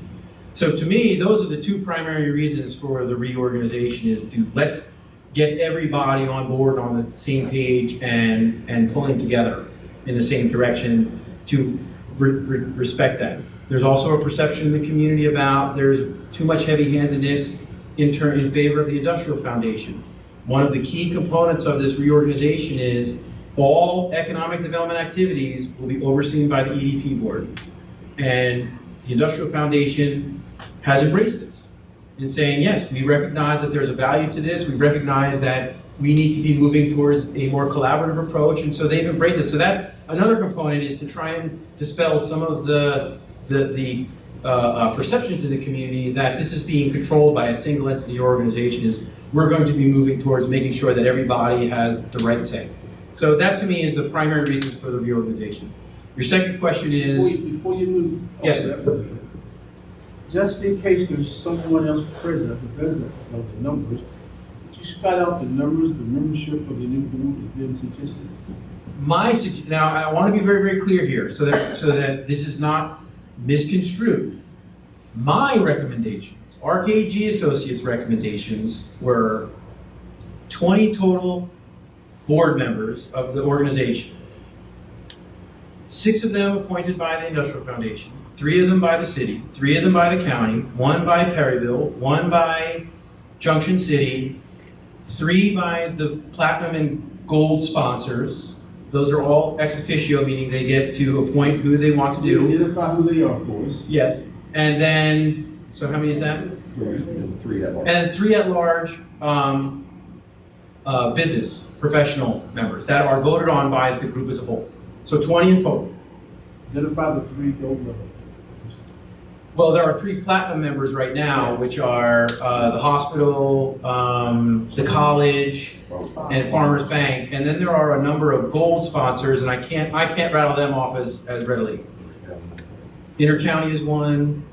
A: So to me, those are the 2 primary reasons for the reorganization, is to let's get everybody on board on the same page and pulling together in the same direction to respect that. There's also a perception in the community about there's too much heavy-handedness in favor of the industrial foundation. One of the key components of this reorganization is all economic development activities will be overseen by the EDP board. And the industrial foundation has embraced this in saying, yes, we recognize that there's a value to this. We recognize that we need to be moving towards a more collaborative approach. And so they've embraced it. So that's another component, is to try and dispel some of the perceptions in the community that this is being controlled by a single entity organization. Is we're going to be moving towards making sure that everybody has the right say. So that to me is the primary reasons for the reorganization. Your second question is...
H: Before you move...
A: Yes, sir.
H: Just in case there's someone else present who doesn't know the numbers, could you spell out the numbers, the membership of the new board that's been suggested?
A: Now, I want to be very, very clear here so that this is not misconstrued. My recommendations, RKG Associates recommendations, were 20 total board members of the organization. 6 of them appointed by the Industrial Foundation, 3 of them by the city, 3 of them by the county, 1 by Perryville, 1 by Junction City, 3 by the Platinum and Gold sponsors. Those are all ex officio, meaning they get to appoint who they want to do.
H: Identify who they are for us.
A: Yes. And then, so how many is that?
B: 3 at large.
A: And 3 at large business professional members that are voted on by the group as a whole. So 20 in total.
H: Identify the 3 gold members.
A: Well, there are 3 platinum members right now, which are the hospital, the college, and Farmers Bank. And then there are a number of gold sponsors, and I can't rattle them off as readily. Intercounty is one.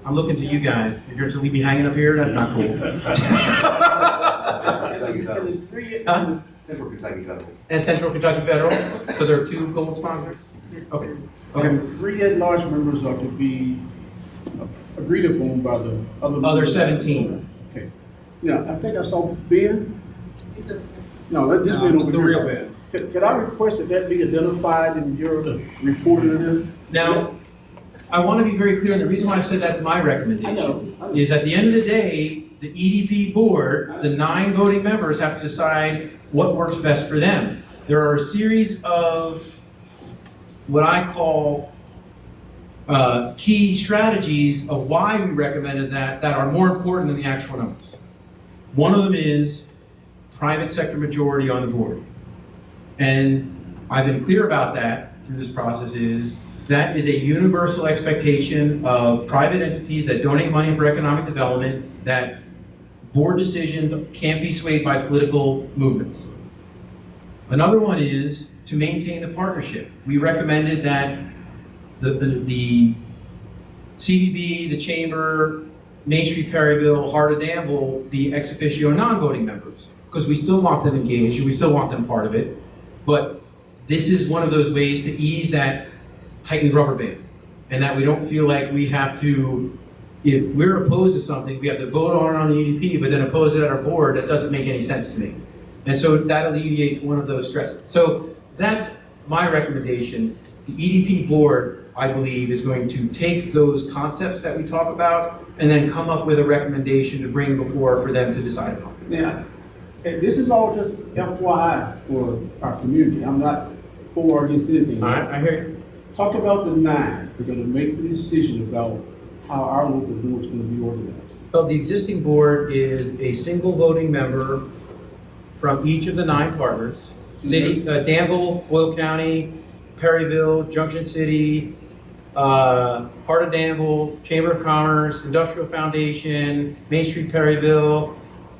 A: I'm looking to you guys. You're going to leave me hanging up here? That's not cool. Huh?
I: Central Kentucky Federal.
A: And Central Kentucky Federal. So there are 2 gold sponsors? Okay. Okay.
H: 3 at-large members are to be agreed upon by the
A: Other 17.
H: Okay. Now, I think I saw Ben. No, this Ben over
E: The
H: here.
E: real Ben.
H: Could I request that be identified in your reporting of this?
A: Now, I want to be very clear, and the reason why I said that's my recommendation
H: I know.
A: is at the end of the day, the EDP board, the 9 voting members have to decide what works best for them. There are a series of what I call key strategies of why we recommended that are more important than the actual numbers. One of them is private sector majority on the board. And I've been clear about that through this process is that is a universal expectation of private entities that donate money for economic development, that board decisions can't be swayed by political movements. Another one is to maintain the partnership. We recommended that the CVB, the Chamber, Main Street Perryville, Heart of Danville be ex officio non-voting members, because we still want them engaged and we still want them part of it. But this is one of those ways to ease that tightened rubber band, and that we don't feel like we have to, if we're opposed to something, we have to vote on the EDP, but then oppose it at our board. That doesn't make any sense to me. And so that alleviates one of those stresses. So that's my recommendation. The EDP board, I believe, is going to take those concepts that we talk about and then come up with a recommendation to bring before for them to decide upon.
H: Now, and this is all just FYI for our community. I'm not for or against anything.
A: All right, I hear you.
H: Talk about the 9. We're going to make the decision about how our local board is going to be organized.
A: So the existing board is a single voting member from each of the 9 partners. City, Danville, Boyle County, Perryville, Junction City, Heart of Danville, Chamber of Commerce, Industrial Foundation, Main Street Perryville,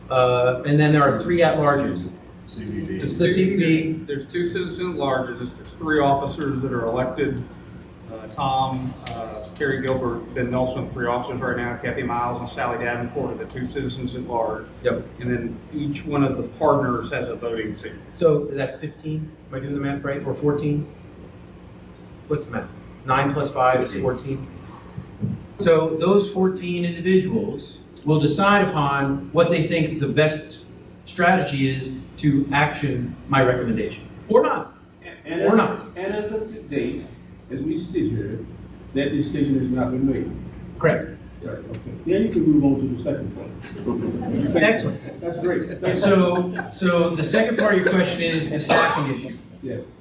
A: And then there are 3 at-larges.
B: CBD.
A: The CBD,
I: There's 2 citizen at-larges, there's 3 officers that are elected. Tom, Kerry Gilbert, Ben Nelson, 3 officers right now, Kathy Miles and Sally Davenport are the 2 citizens at large.
A: yep.
I: And then each one of the partners has a voting seat.
A: So that's 15, am I doing the math right, or 14? What's the math? 9 plus 5 is 14. So those 14 individuals will decide upon what they think the best strategy is to action my recommendation, or not.
H: And
A: Or
H: as-
A: not.
H: And as of today, as we sit here, that decision has not been made.
A: Correct.
H: Right, okay. Then you can move on to the second part.
A: Excellent.
H: That's great.
A: And so the second part of your question is the staffing issue.
H: Yes.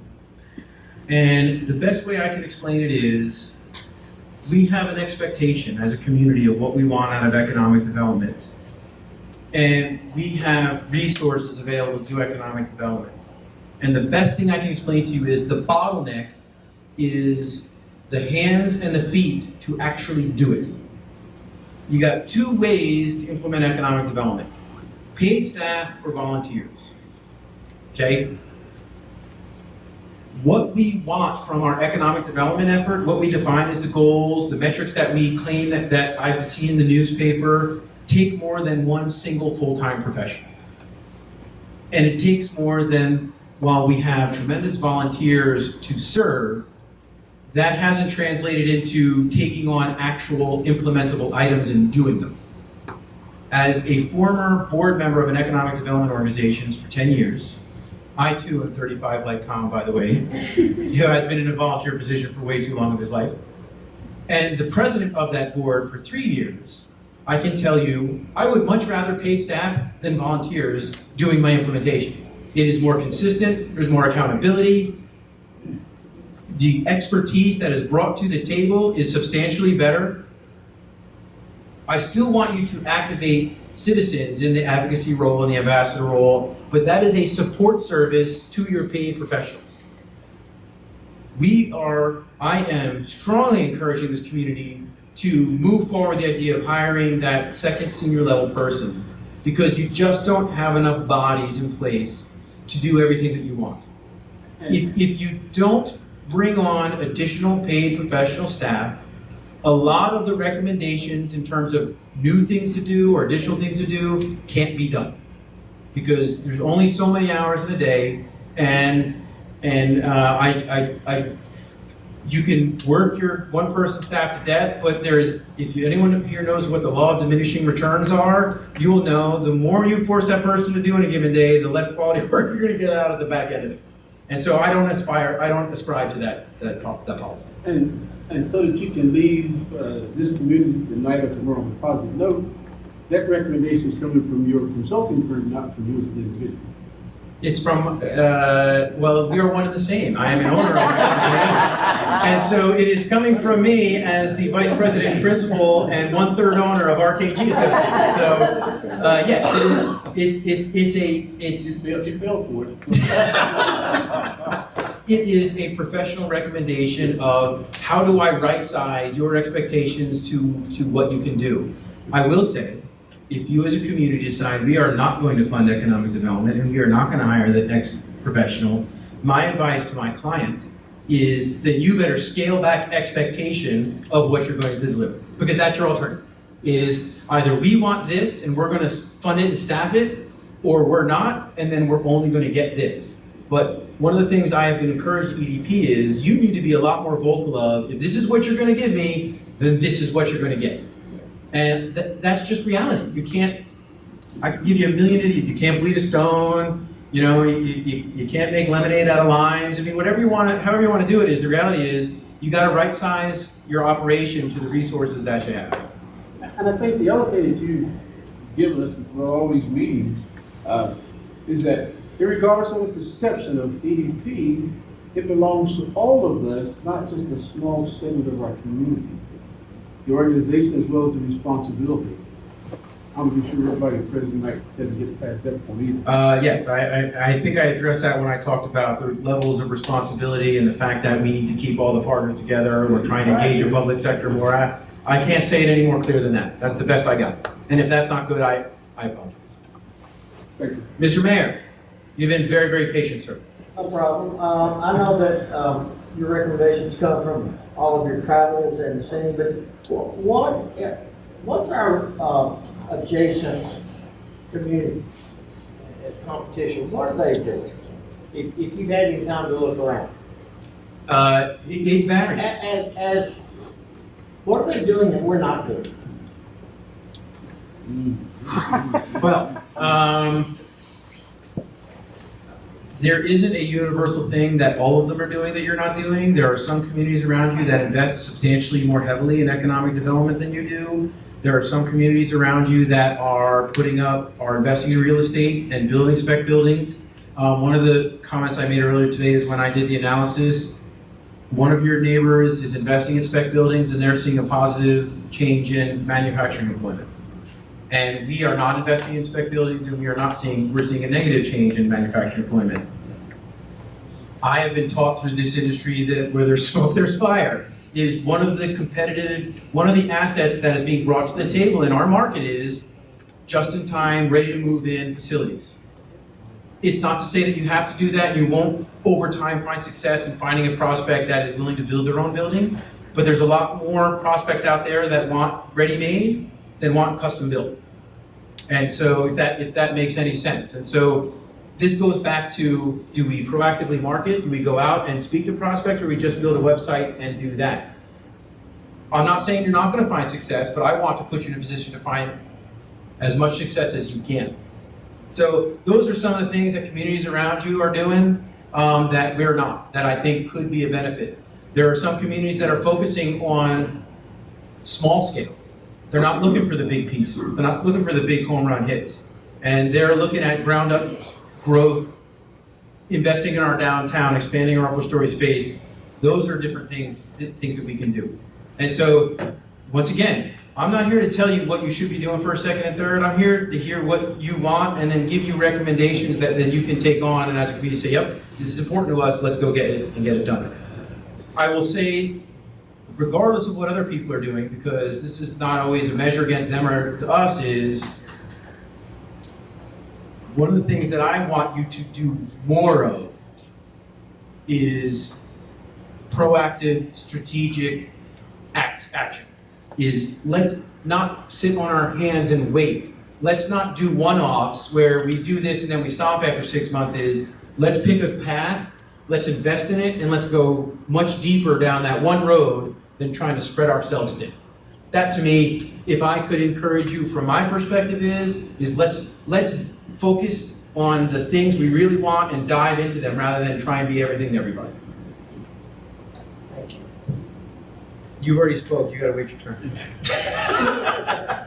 A: And the best way I can explain it is, we have an expectation as a community of what we want out of economic development. And we have resources available to do economic development. And the best thing I can explain to you is the bottleneck is the hands and the feet to actually do it. You got 2 ways to implement economic development: paid staff or volunteers. Okay? What we want from our economic development effort, what we define as the goals, the metrics that we claim that I've seen in the newspaper, take more than one single full-time professional. And it takes more than, while we have tremendous volunteers to serve, that hasn't translated into taking on actual implementable items and doing them. As a former board member of an economic development organization for 10 years, I too am 35 like Tom, by the way, who has been in a volunteer position for way too long of his life. And the president of that board for 3 years, I can tell you, I would much rather paid staff than volunteers doing my implementation. It is more consistent, there's more accountability. The expertise that is brought to the table is substantially better. I still want you to activate citizens in the advocacy role and the ambassador role, but that is a support service to your paid professionals. I am strongly encouraging this community to move forward the idea of hiring that second senior level person, because you just don't have enough bodies in place to do everything that you want. If you don't bring on additional paid professional staff, a lot of the recommendations in terms of new things to do or additional things to do can't be done. Because there's only so many hours in a day, and you can work your one-person staff to death, but anyone here knows what the law of diminishing returns are, you will know the more you force that person to do in a given day, the less quality work you're going to get out of the back end of it. And so I don't ascribe to that policy.
H: And so that you can leave this community tonight or tomorrow on a positive note, that recommendation is coming from your consulting firm, not from you as an individual.
A: It's from, well, we are one and the same. I am an owner of the company. And so it is coming from me as the vice president and principal and 1/3 owner of RKG Associates. So, yes,
H: You fell for it.
A: it is a professional recommendation of how do I right-size your expectations to what you can do. I will say, if you as a community decide we are not going to fund economic development and we are not going to hire the next professional, my advice to my client is that you better scale back expectation of what you're going to deliver. Because that's your alternative. Is either we want this and we're going to fund it and staff it, or we're not, and then we're only going to get this. But one of the things I have been encouraged EDP is you need to be a lot more vocal of, if this is what you're going to give me, then this is what you're going to get. And that's just reality. You can't, I could give you a million idiots. You can't bleed a stone. You know, you can't make lemonade out of limes. I mean, whatever you want to, however you want to do it is, the reality is you got to right size your operation to the resources that you have.
H: And I think the other thing that you've given us for all these meetings is that regardless of the perception of EDP, it belongs to all of us, not just a small segment of our community. The organization as well as the responsibility. I'm pretty sure everybody present might have to get past that point either.
A: Yes, I think I addressed that when I talked about the levels of responsibility and the fact that we need to keep all the partners together. We're trying to engage the public sector more. I can't say it any more clear than that. That's the best I got. And if that's not good, I apologize.
H: Thank you.
A: Mr. Mayor, you've been very, very patient, sir.
J: No problem. I know that your recommendations come from all of your travels and seeing, but what's our adjacent community as competition? What are they doing? If you've had any time to look around.
A: It varies.
J: What are they doing that we're not doing?
A: Well, there isn't a universal thing that all of them are doing that you're not doing. There are some communities around you that invest substantially more heavily in economic development than you do. There are some communities around you that are investing in real estate and building spec buildings. One of the comments I made earlier today is when I did the analysis, one of your neighbors is investing in spec buildings and they're seeing a positive change in manufacturing employment. And we are not investing in spec buildings and we're seeing a negative change in manufacturing employment. I have been taught through this industry that where there's smoke, there's fire. Is one of the assets that is being brought to the table in our market is just-in-time, ready-to-move-in facilities. It's not to say that you have to do that. You won't, over time, find success in finding a prospect that is willing to build their own building. But there's a lot more prospects out there that want ready-made than want custom-built. And so if that makes any sense. And so this goes back to, do we proactively market? Do we go out and speak to prospects, or we just build a website and do that? I'm not saying you're not going to find success, but I want to put you in a position to find as much success as you can. So those are some of the things that communities around you are doing that we're not, that I think could be a benefit. There are some communities that are focusing on small scale. They're not looking for the big piece. They're not looking for the big home run hits. And they're looking at ground up growth, investing in our downtown, expanding our upper story space. Those are different things that we can do. And so, once again, I'm not here to tell you what you should be doing first, second, and third. I'm here to hear what you want and then give you recommendations that you can take on and as a community say, yep, this is important to us, let's go get it and get it done. I will say, regardless of what other people are doing, because this is not always a measure against them or to us, is one of the things that I want you to do more of is proactive, strategic action. Is let's not sit on our hands and wait. Let's not do one-offs where we do this and then we stop after 6 months. Is let's pick a path, let's invest in it, and let's go much deeper down that one road than trying to spread ourselves thin. That to me, if I could encourage you from my perspective is let's focus on the things we really want and dive into them rather than try and be everything to everybody.
J: Thank you.
A: You've already spoke, you gotta wait your turn.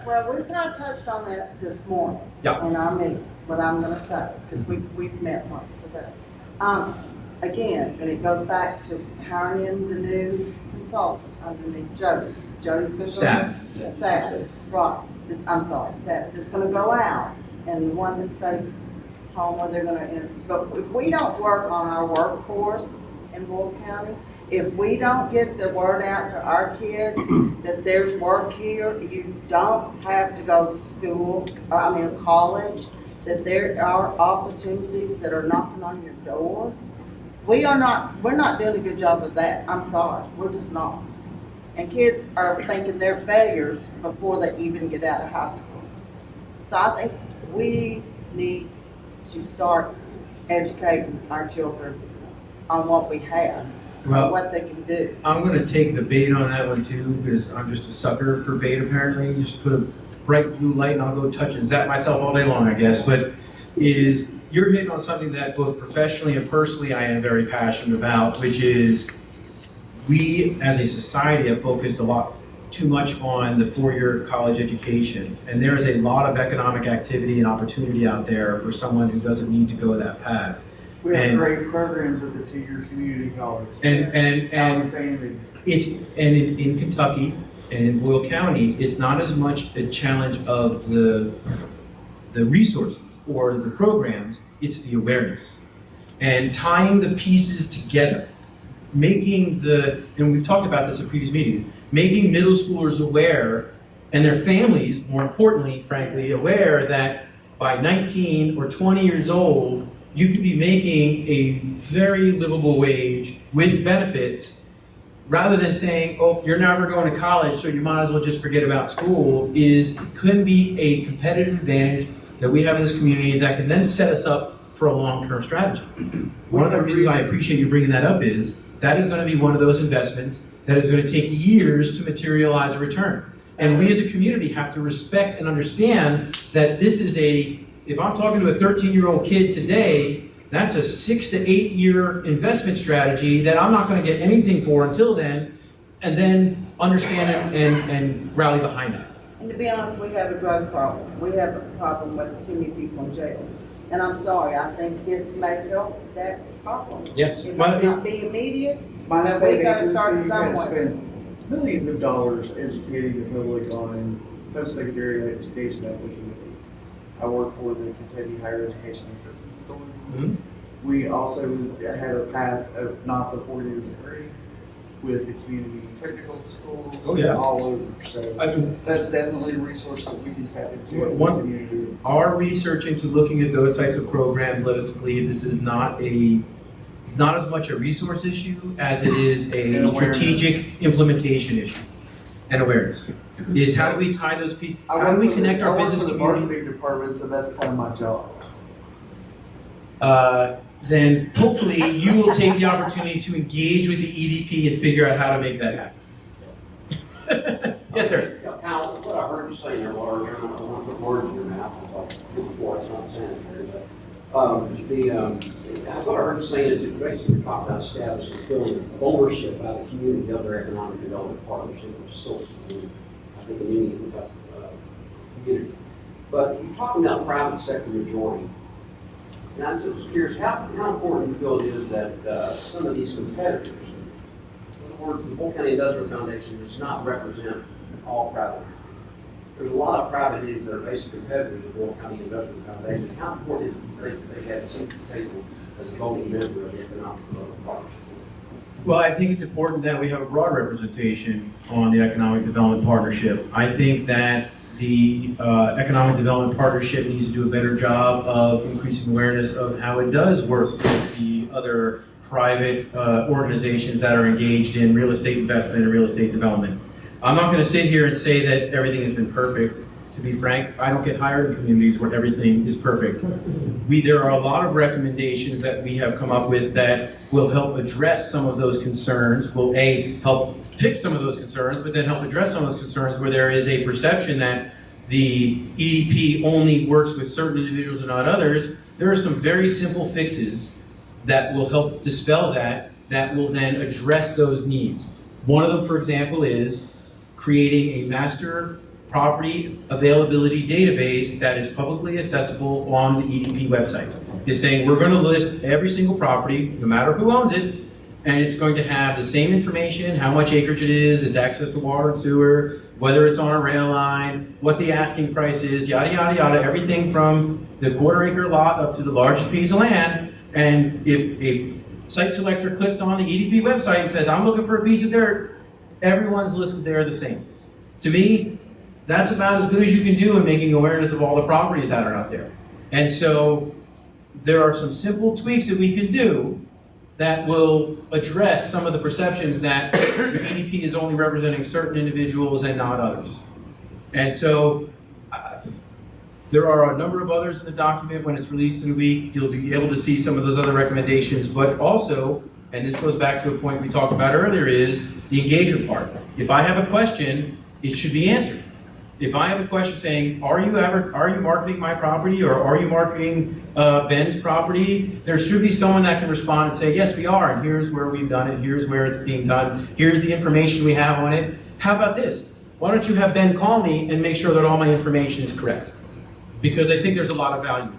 K: Well, we've not touched on that this morning.
A: Yeah.
K: In our meeting, what I'm gonna say, because we've met once today. Again, and it goes back to hiring in the new consultant underneath Jody. Jody's gonna go. Staff, right. I'm sorry, staff. It's gonna go out, and the one that stays home where they're gonna, but if we don't work on our workforce in Boyle County, if we don't get the word out to our kids that there's work here, you don't have to go to school, college, that there are opportunities that are knocking on your door. We're not doing a good job of that. I'm sorry, we're just not. And kids are thinking they're failures before they even get out of high school. So I think we need to start educating our children on what we have,
A: Well,
K: what they can do.
A: I'm gonna take the bait on that one too, because I'm just a sucker for bait apparently. Just put a bright blue light and I'll go touch and zap myself all day long, I guess. But you're hitting on something that both professionally and personally I am very passionate about, which is we as a society have focused a lot too much on the four-year college education. And there is a lot of economic activity and opportunity out there for someone who doesn't need to go that path.
E: We have
A: And-
E: great programs at the two-year community college.
A: And
E: Outstanding.
A: in Kentucky and in Boyle County, it's not as much a challenge of the resources or the programs, it's the awareness. And tying the pieces together, and we've talked about this in previous meetings, making middle schoolers aware, and their families, more importantly, frankly, aware that by 19 or 20 years old, you could be making a very livable wage with benefits, rather than saying, oh, you're never going to college, so you might as well just forget about school, could be a competitive advantage that we have in this community that can then set us up for a long-term strategy. One of the reasons I appreciate you bringing that up is that is going to be one of those investments that is going to take years to materialize a return. And we as a community have to respect and understand that this is if I'm talking to a 13-year-old kid today, that's a 6 to 8 year investment strategy that I'm not going to get anything for until then, and then understand it and rally behind that.
K: And to be honest, we have a drug problem. We have a problem with too many people in jails. And I'm sorry, I think this may help that problem.
A: Yes.
K: It may not be immediate,
L: My
K: but
L: state
K: we gotta start
L: agency has
K: somewhere.
L: spent millions of dollars educating the public on post-secondary education opportunities. I work for the Kentucky Higher Education Assistance Authority.
A: Mhm.
L: We also have a path of not the 4-year degree with the community technical schools.
A: Oh, yeah.
L: All over, so
A: I can-
L: that's definitely a resource that we can tap into as a
A: One-
L: community.
A: Our research into looking at those types of programs led us to believe this is not it's not as much a resource issue as it is a
L: And awareness.
A: strategic implementation issue and awareness. Is how do we tie those people, how do we connect our business
L: I work for the
A: community?
L: marketing department, so that's kind of my job.
A: Then hopefully you will take the opportunity to engage with the EDP and figure out how to make that happen. Yes, sir.
M: Now, what I heard you say there, Laura, I don't want to put words in your mouth, before it's not sanitary, but, what I heard you saying is that basically talk about status and feeling ownership by the community of their economic development partnership, which is so, I think, in any community. But you're talking about private sector majority. And I'm just curious, how important you feel it is that some of these competitors, in other words, the Polk County Industrial Foundation does not represent all private. There's a lot of private entities that are basic competitors of the Polk County Industrial Foundation. How important is it that they have a seat at the table as a voting member of the Economic Development Partnership?
A: Well, I think it's important that we have a broad representation on the Economic Development Partnership. I think that the Economic Development Partnership needs to do a better job of increasing awareness of how it does work with the other private organizations that are engaged in real estate investment and real estate development. I'm not going to sit here and say that everything has been perfect. To be frank, I don't get hired in communities where everything is perfect. There are a lot of recommendations that we have come up with that will help address some of those concerns, will help fix some of those concerns, but then help address some of those concerns where there is a perception that the EDP only works with certain individuals and not others. There are some very simple fixes that will help dispel that will then address those needs. One of them, for example, is creating a master property availability database that is publicly accessible on the EDP website. It's saying we're going to list every single property, no matter who owns it, and it's going to have the same information, how much acreage it is, its access to water and sewer, whether it's on a rail line, what the asking price is, yada, yada, yada, everything from the quarter-acre lot up to the largest piece of land. And if a site selector clicks on the EDP website and says, I'm looking for a piece of dirt, everyone's listed there the same. To me, that's about as good as you can do in making awareness of all the properties that are out there. And so there are some simple tweaks that we can do that will address some of the perceptions that the EDP is only representing certain individuals and not others. And so there are a number of others in the document. When it's released in a week, you'll be able to see some of those other recommendations, but also, and this goes back to a point we talked about earlier, is the engagement part. If I have a question, it should be answered. If I have a question saying, are you marketing my property, or are you marketing Ben's property? There should be someone that can respond and say, yes, we are, and here's where we've done it, here's where it's being done, here's the information we have on it. How about this? Why don't you have Ben call me and make sure that all my information is correct? Because I think there's a lot of value in that.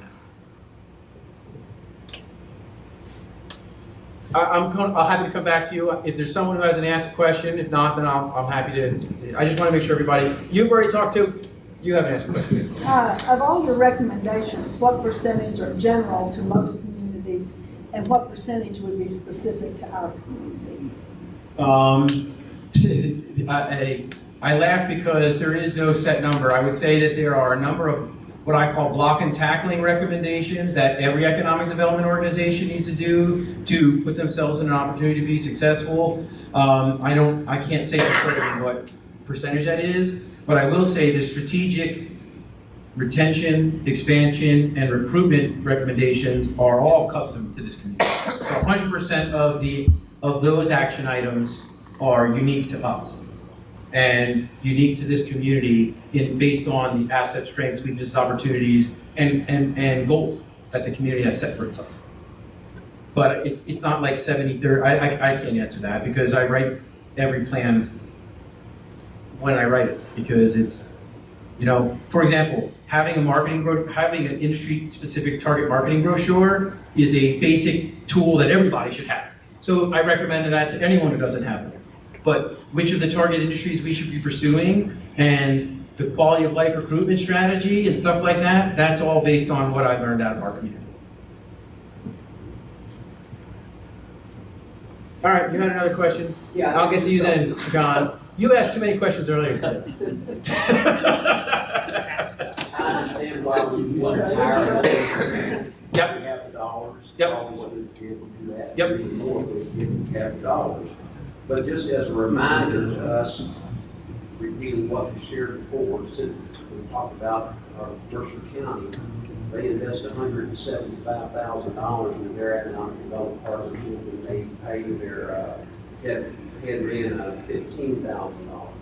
A: I'm happy to come back to you. If there's someone who hasn't asked a question, if not, then I'm happy to. I just want to make sure everybody, you've already talked to, you haven't asked a question.
N: Of all your recommendations, what percentage are general to most communities, and what percentage would be specific to our community?
A: I laugh because there is no set number. I would say that there are a number of, what I call block and tackling recommendations that every economic development organization needs to do to put themselves in an opportunity to be successful. I can't say for certain what percentage that is, but I will say the strategic retention, expansion, and recruitment recommendations are all custom to this community. So 100% of those action items are unique to us and unique to this community based on the assets, strengths, weaknesses, opportunities, and goals that the community has set for itself. But it's not like 70-30. I can't answer that because I write every plan when I write it, because it's, for example, having an industry-specific target marketing brochure is a basic tool that everybody should have. So I recommend that to anyone who doesn't have it. But which of the target industries we should be pursuing and the quality of life recruitment strategy and stuff like that, that's all based on what I learned out of our community. All right, you had another question?
M: Yeah.
A: I'll get to you then, John. You asked too many questions earlier.
M: I understand why we want to hire.
A: Yep.
M: We have the dollars.
A: Yep.
M: Always want to be able to do that.
A: Yep.
M: Even more if we have the dollars. But just as a reminder to us, repeating what we shared before, since we talked about Mercer County, they invest $175,000 in their economic development partnership, and they pay their head man $15,000.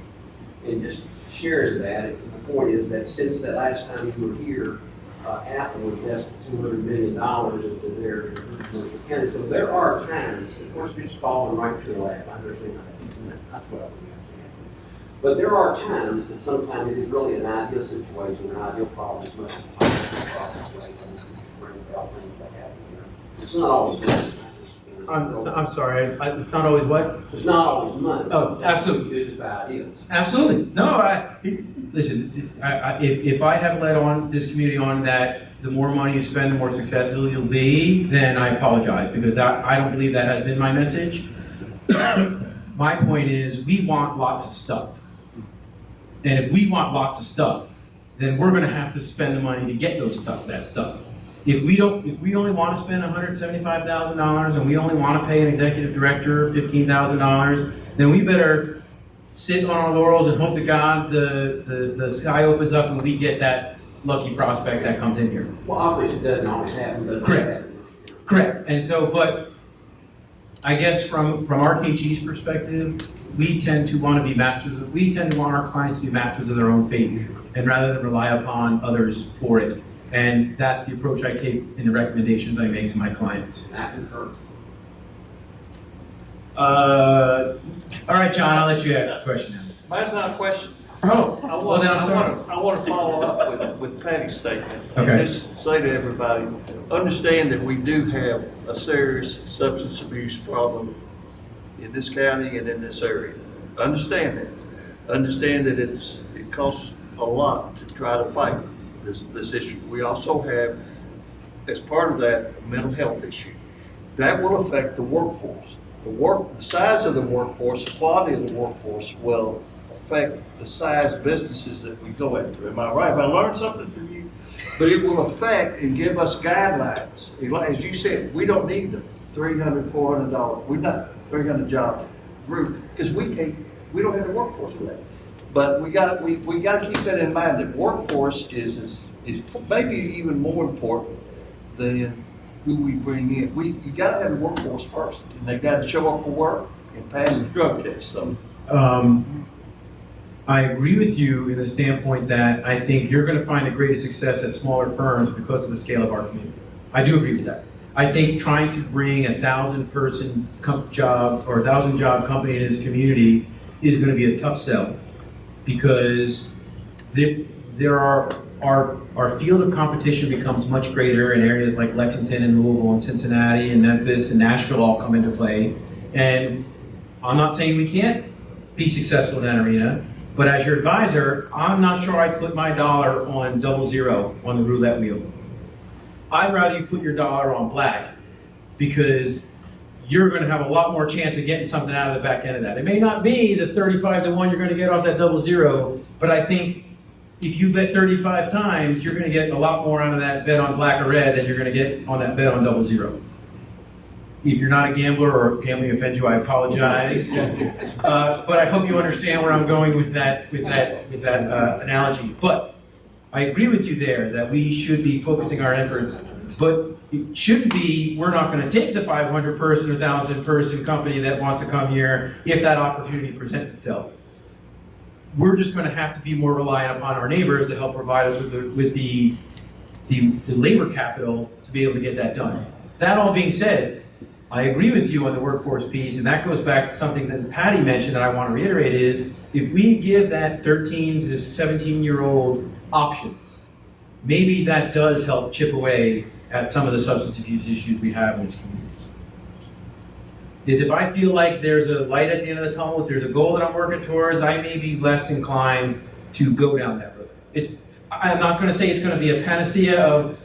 M: And just shares that. The point is that since the last time you were here, Apple invested $200 million into their Mercer County. So there are times, of course, it's falling right to the left. I understand that. That's what I would understand. But there are times that sometimes it is really an ideal situation, an ideal problem, as much as a possible problem, right? Bring about things that happen here. It's not always money.
A: I'm sorry, it's not always what?
M: It's not always money.
A: Oh, absolutely.
M: It's just about ideas.
A: Absolutely. No, listen, if I have led on this community on that the more money you spend, the more successful you'll be, then I apologize, because I don't believe that has been my message. My point is, we want lots of stuff. And if we want lots of stuff, then we're gonna have to spend the money to get that stuff. If we only want to spend $175,000 and we only want to pay an executive director $15,000, then we better sit on our laurels and hope to God the sky opens up and we get that lucky prospect that comes in here.
M: Well, obviously it doesn't always happen, but
A: Correct. And so, but I guess from RKG's perspective, we tend to want our clients to be masters of their own fate, and rather than rely upon others for it. And that's the approach I take in the recommendations I make to my clients.
M: I concur.
A: All right, John, I'll let you ask a question now.
E: Mine's not a question.
A: Oh, well then I'm sorry.
E: I want to follow up with Patty's statement.
A: Okay.
E: And just say to everybody, understand that we do have a serious substance abuse problem in this county and in this area. Understand that. Understand that it costs a lot to try to fight this issue. We also have, as part of that, a mental health issue. That will affect the workforce. The size of the workforce, the quality of the workforce will affect the size businesses that we go after. Am I right? Have I learned something from you? But it will affect and give us guidelines. As you said, we don't need the $300, $400. We're not 300 job group, because we don't have the workforce for that. But we got to keep that in mind, that workforce is maybe even more important than who we bring in. You got to have the workforce first, and they got to show up for work and pass the drug test. So,
A: I agree with you in the standpoint that I think you're going to find the greatest success at smaller firms because of the scale of our community. I do agree with that. I think trying to bring 1,000-person job or 1,000-job company in this community is going to be a tough sell, because our field of competition becomes much greater in areas like Lexington and Louisville and Cincinnati and Memphis and Nashville all come into play. And I'm not saying we can't be successful in that arena, but as your advisor, I'm not sure I put my dollar on 00 on the roulette wheel. I'd rather you put your dollar on black, because you're going to have a lot more chance of getting something out of the back end of that. It may not be the 35 to 1 you're going to get off that 00, but I think if you bet 35 times, you're gonna get a lot more out of that bet on black or red than you're gonna get on that bet on 0-0. If you're not a gambler or gambling offends you, I apologize. But I hope you understand where I'm going with that analogy. But I agree with you there that we should be focusing our efforts, but it shouldn't be, we're not gonna take the 500 person, 1,000 person company that wants to come here if that opportunity presents itself. We're just gonna have to be more reliant upon our neighbors to help provide us with the labor capital to be able to get that done. That all being said, I agree with you on the workforce piece, and that goes back to something that Patty mentioned that I want to reiterate is, if we give that 13 to 17-year-old options, maybe that does help chip away at some of the substance abuse issues we have in this community. Is if I feel like there's a light at the end of the tunnel, if there's a goal that I'm working towards, I may be less inclined to go down that road. I'm not going to say it's going to be a panacea of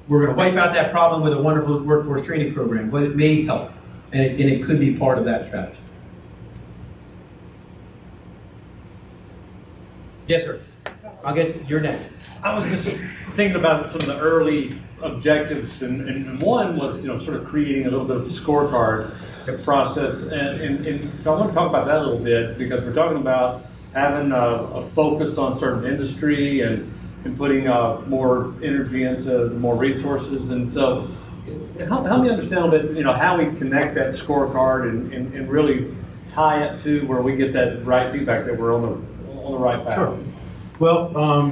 A: we're going to wipe out that problem with a wonderful workforce training program, but it may help, and it could be part of that strategy. Yes, sir. I'll get your next.
G: I was just thinking about some of the early objectives, and one was, sort of creating a little bit of a scorecard process, and so I want to talk about that a little bit, because we're talking about having a focus on certain industry and putting more energy into more resources, and so help me understand a little bit, how we connect that scorecard and really tie it to where we get that right feedback that we're on the right path.
A: Sure. Well,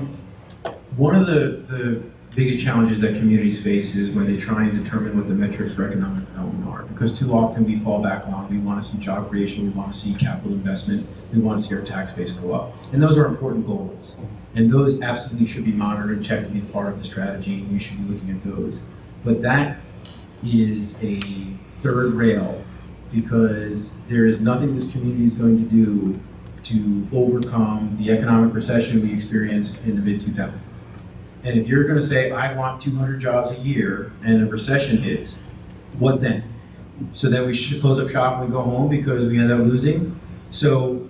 A: one of the biggest challenges that communities face is when they try and determine what the metrics for economic development are. Because too often we fall back on, we want to see job creation, we want to see capital investment, we want to see our tax base go up. And those are important goals. And those absolutely should be monitored and checked to be part of the strategy, and you should be looking at those. But that is a third rail, because there is nothing this community is going to do to overcome the economic recession we experienced in the mid-2000s. And if you're going to say, I want 200 jobs a year, and a recession hits, what then? So then we should close up shop and we go home because we end up losing? So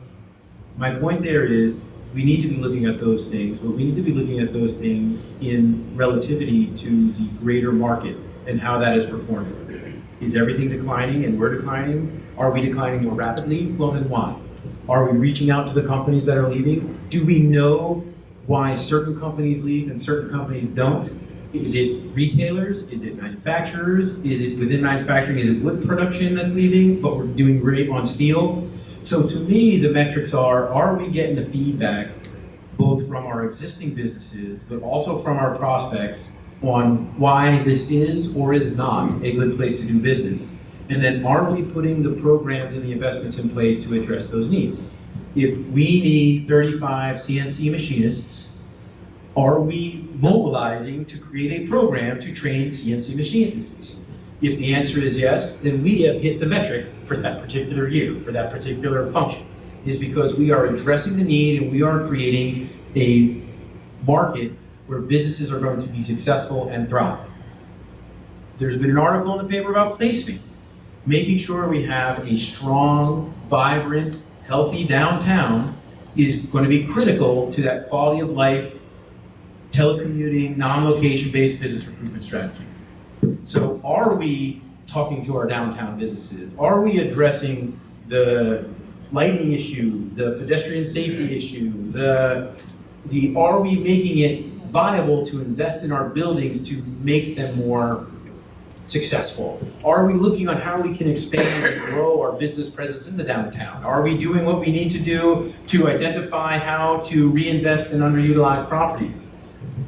A: my point there is, we need to be looking at those things, but we need to be looking at those things in relativity to the greater market and how that is performing. Is everything declining and we're declining? Are we declining more rapidly? Well, then why? Are we reaching out to the companies that are leaving? Do we know why certain companies leave and certain companies don't? Is it retailers? Is it manufacturers? Is it within manufacturing? Is it wood production that's leaving, but we're doing great on steel? So to me, the metrics are we getting the feedback both from our existing businesses, but also from our prospects on why this is or is not a good place to do business? And then are we putting the programs and the investments in place to address those needs? If we need 35 CNC machinists, are we mobilizing to create a program to train CNC machinists? If the answer is yes, then we have hit the metric for that particular year, for that particular function, is because we are addressing the need and we are creating a market where businesses are going to be successful and thrive. There's been an article in the paper about placement, making sure we have a strong, vibrant, healthy downtown is going to be critical to that quality of life, telecommuting, non-location-based business recruitment strategy. So are we talking to our downtown businesses? Are we addressing the lighting issue, the pedestrian safety issue, are we making it viable to invest in our buildings to make them more successful? Are we looking on how we can expand and grow our business presence in the downtown? Are we doing what we need to do to identify how to reinvest in underutilized properties?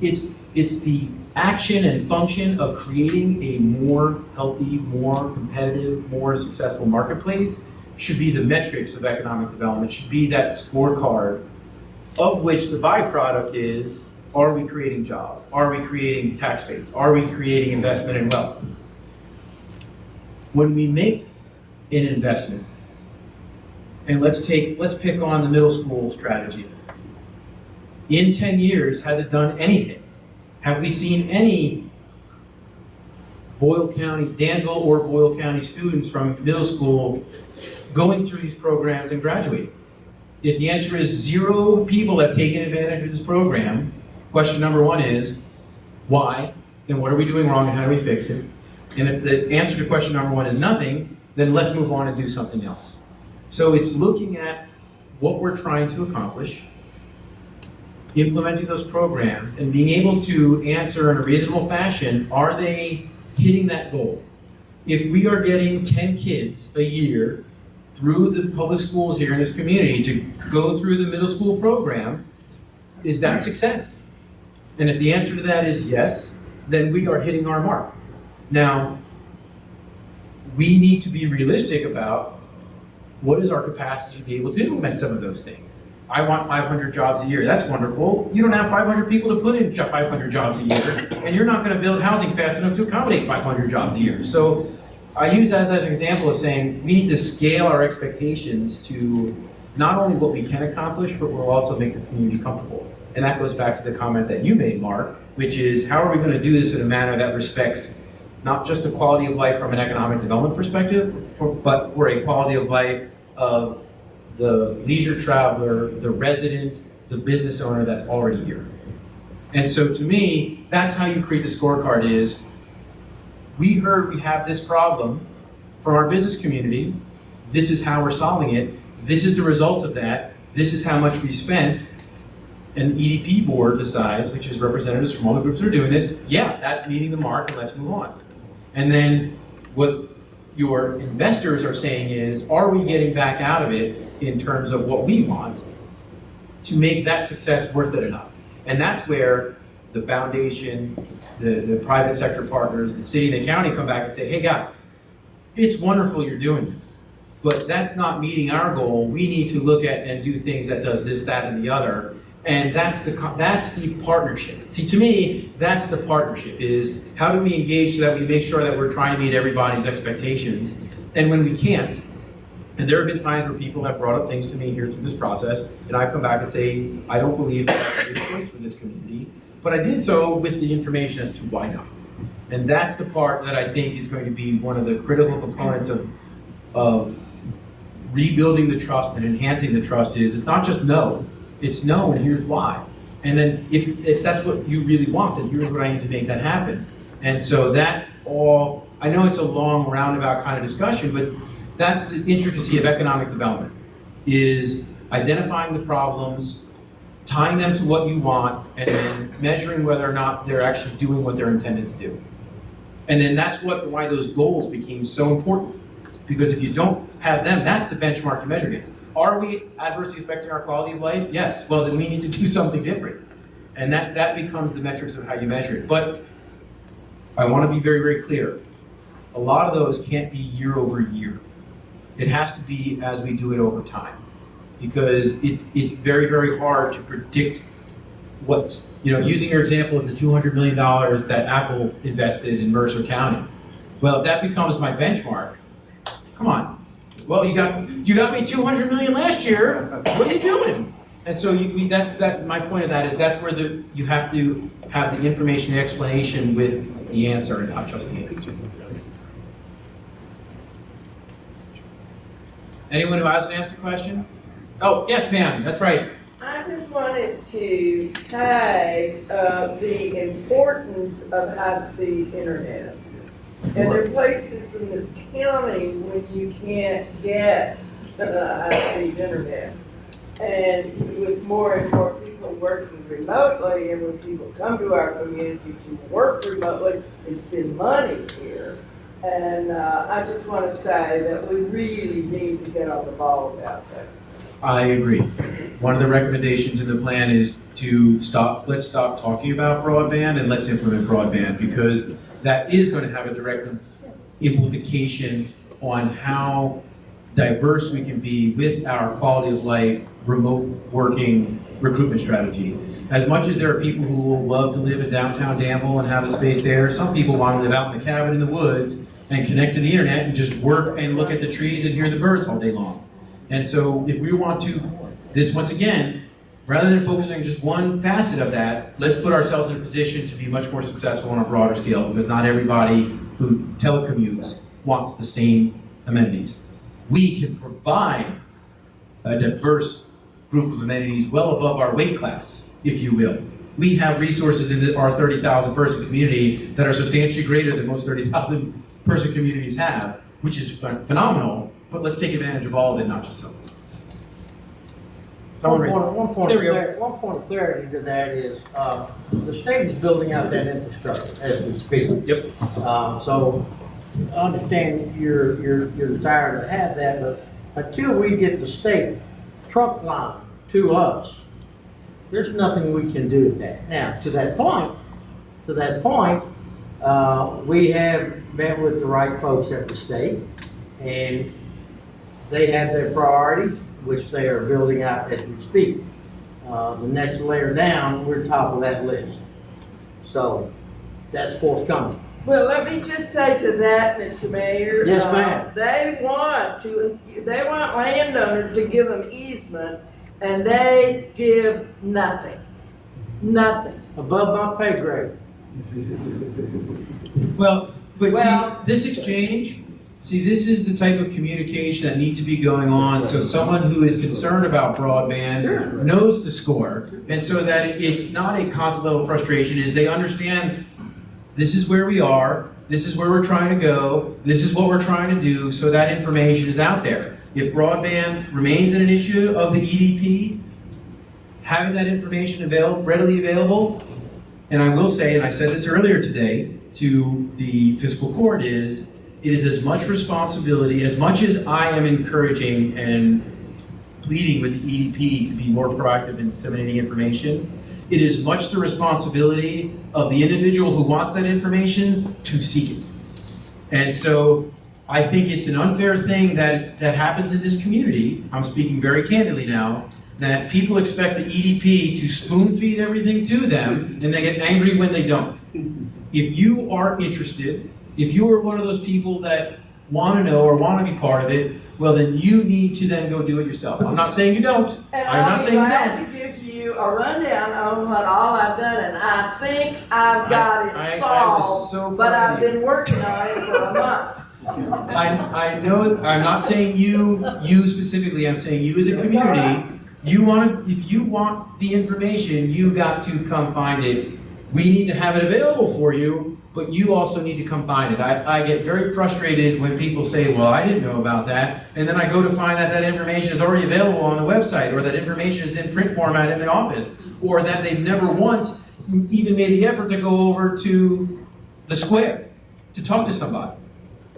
A: It's the action and function of creating a more healthy, more competitive, more successful marketplace should be the metrics of economic development, should be that scorecard of which the byproduct is, are we creating jobs? Are we creating tax base? Are we creating investment and wealth? When we make an investment, and let's pick on the middle school strategy. In 10 years, has it done anything? Have we seen any Boyle County, Danville or Boyle County students from middle school going through these programs and graduating? If the answer is 0 people have taken advantage of this program, question number 1 is, why? And what are we doing wrong and how do we fix it? And if the answer to question number 1 is nothing, then let's move on and do something else. So it's looking at what we're trying to accomplish, implementing those programs, and being able to answer in a reasonable fashion, are they hitting that goal? If we are getting 10 kids a year through the public schools here in this community to go through the middle school program, is that success? And if the answer to that is yes, then we are hitting our mark. Now, we need to be realistic about what is our capacity to be able to implement some of those things. I want 500 jobs a year. That's wonderful. You don't have 500 people to put in 500 jobs a year, and you're not going to build housing fast enough to accommodate 500 jobs a year. So I use that as an example of saying we need to scale our expectations to not only what we can accomplish, but we'll also make the community comfortable. And that goes back to the comment that you made, Mark, which is how are we going to do this in a manner that respects not just the quality of life from an economic development perspective, but for a quality of life of the leisure traveler, the resident, the business owner that's already here. And so to me, that's how you create the scorecard is, we heard we have this problem from our business community, this is how we're solving it, this is the results of that, this is how much we spent, and the EDP board decides, which is representatives from all the groups that are doing this, yeah, that's meeting the mark and let's move on. And then what your investors are saying is, are we getting back out of it in terms of what we want to make that success worth it enough? And that's where the foundation, the private sector partners, the city, the county come back and say, hey guys, it's wonderful you're doing this, but that's not meeting our goal. We need to look at and do things that does this, that, and the other. And that's the partnership. See, to me, that's the partnership, is how do we engage so that we make sure that we're trying to meet everybody's expectations. And when we can't, and there have been times where people have brought up things to me here through this process, and I've come back and say, I don't believe that's a good choice for this community, but I did so with the information as to why not. And that's the part that I think is going to be one of the critical components of rebuilding the trust and enhancing the trust is, it's not just no, it's no and here's why. And then if that's what you really want, then here's what I need to make that happen. And so that all, I know it's a long roundabout kind of discussion, but that's the intricacy of economic development, is identifying the problems, tying them to what you want, and then measuring whether or not they're actually doing what they're intended to do. And then that's why those goals became so important. Because if you don't have them, that's the benchmark to measure against. Are we adversely affecting our quality of life? Yes. Well, then we need to do something different. And that becomes the metrics of how you measure it. But I want to be very, very clear. A lot of those can't be year over year. It has to be as we do it over time. Because it's very, very hard to predict what's, using your example of the $200 million that Apple invested in Mercer County. Well, if that becomes my benchmark, come on. Well, you got me $200 million last year. What are you doing? And so my point of that is that's where you have to have the information, the explanation with the answer, and not just the answer. Anyone who hasn't asked a question? Oh, yes, ma'am. That's right.
O: I just wanted to tag the importance of high-speed internet. And there are places in this county when you can't get high-speed internet. And with more and more people working remotely, and when people come to our community to work remotely, it's been money here. And I just want to say that we really need to get on the ball about that.
A: I agree. One of the recommendations in the plan is to let's stop talking about broadband and let's implement broadband, because that is going to have a direct implication on how diverse we can be with our quality of life, remote working recruitment strategy. As much as there are people who will love to live in downtown Danville and have a space there, some people want to live out in the cabin in the woods and connect to the internet and just work and look at the trees and hear the birds all day long. And so if we want to, this once again, rather than focusing on just one facet of that, let's put ourselves in a position to be much more successful on a broader scale, because not everybody who telecommutes wants the same amenities. We can provide a diverse group of amenities well above our weight class, if you will. We have resources in our 30,000 person community that are substantially greater than most 30,000 person communities have, which is phenomenal, but let's take advantage of all of it, not just some.
J: One point
A: There we go.
J: of clarity to that is, the state is building out that infrastructure as we speak.
A: Yep.
J: So I understand your desire to have that, but until we get the state trunk line to us, there's nothing we can do with that. Now, to that point, we have met with the right folks at the state, and they have their priorities, which they are building out as we speak. The next layer down, we're top of that list. So that's forthcoming.
O: Well, let me just say to that, Mr. Mayor.
J: Yes, ma'am.
O: They want landowners to give them easement, and they give nothing. Nothing.
J: Above my pay grade.
A: Well, but
O: Well-
A: see, this exchange, this is the type of communication that needs to be going on, so someone who is concerned about broadband knows the score, and so that it's not a constant level of frustration, is they understand this is where we are, this is where we're trying to go, this is what we're trying to do, so that information is out there. If broadband remains an issue of the EDP, having that information readily available, and I will say, and I said this earlier today to the fiscal court, it is as much responsibility, as much as I am encouraging and pleading with the EDP to be more proactive in disseminating information, it is much the responsibility of the individual who wants that information to seek it. And so I think it's an unfair thing that happens in this community, I'm speaking very candidly now, that people expect the EDP to spoon feed everything to them and they get angry when they don't. If you are interested, if you are one of those people that want to know or want to be part of it, well then you need to then go do it yourself. I'm not saying you don't.
O: And
A: I'm not
O: I'll be
A: saying you
O: glad
A: don't.
O: to give you a rundown on what all I've done, and I think I've got
A: I
O: it
A: was
O: solved,
A: so
O: but
A: proud
O: I've
A: of you.
O: been working on it for a month.
A: I know, I'm not saying you specifically, I'm saying you as a community, if you want the information, you got to come find it. We need to have it available for you, but you also need to come find it. I get very frustrated when people say, well, I didn't know about that, and then I go to find that information is already available on the website, or that information is in print format in the office, or that they've never once even made the effort to go over to the square to talk to somebody.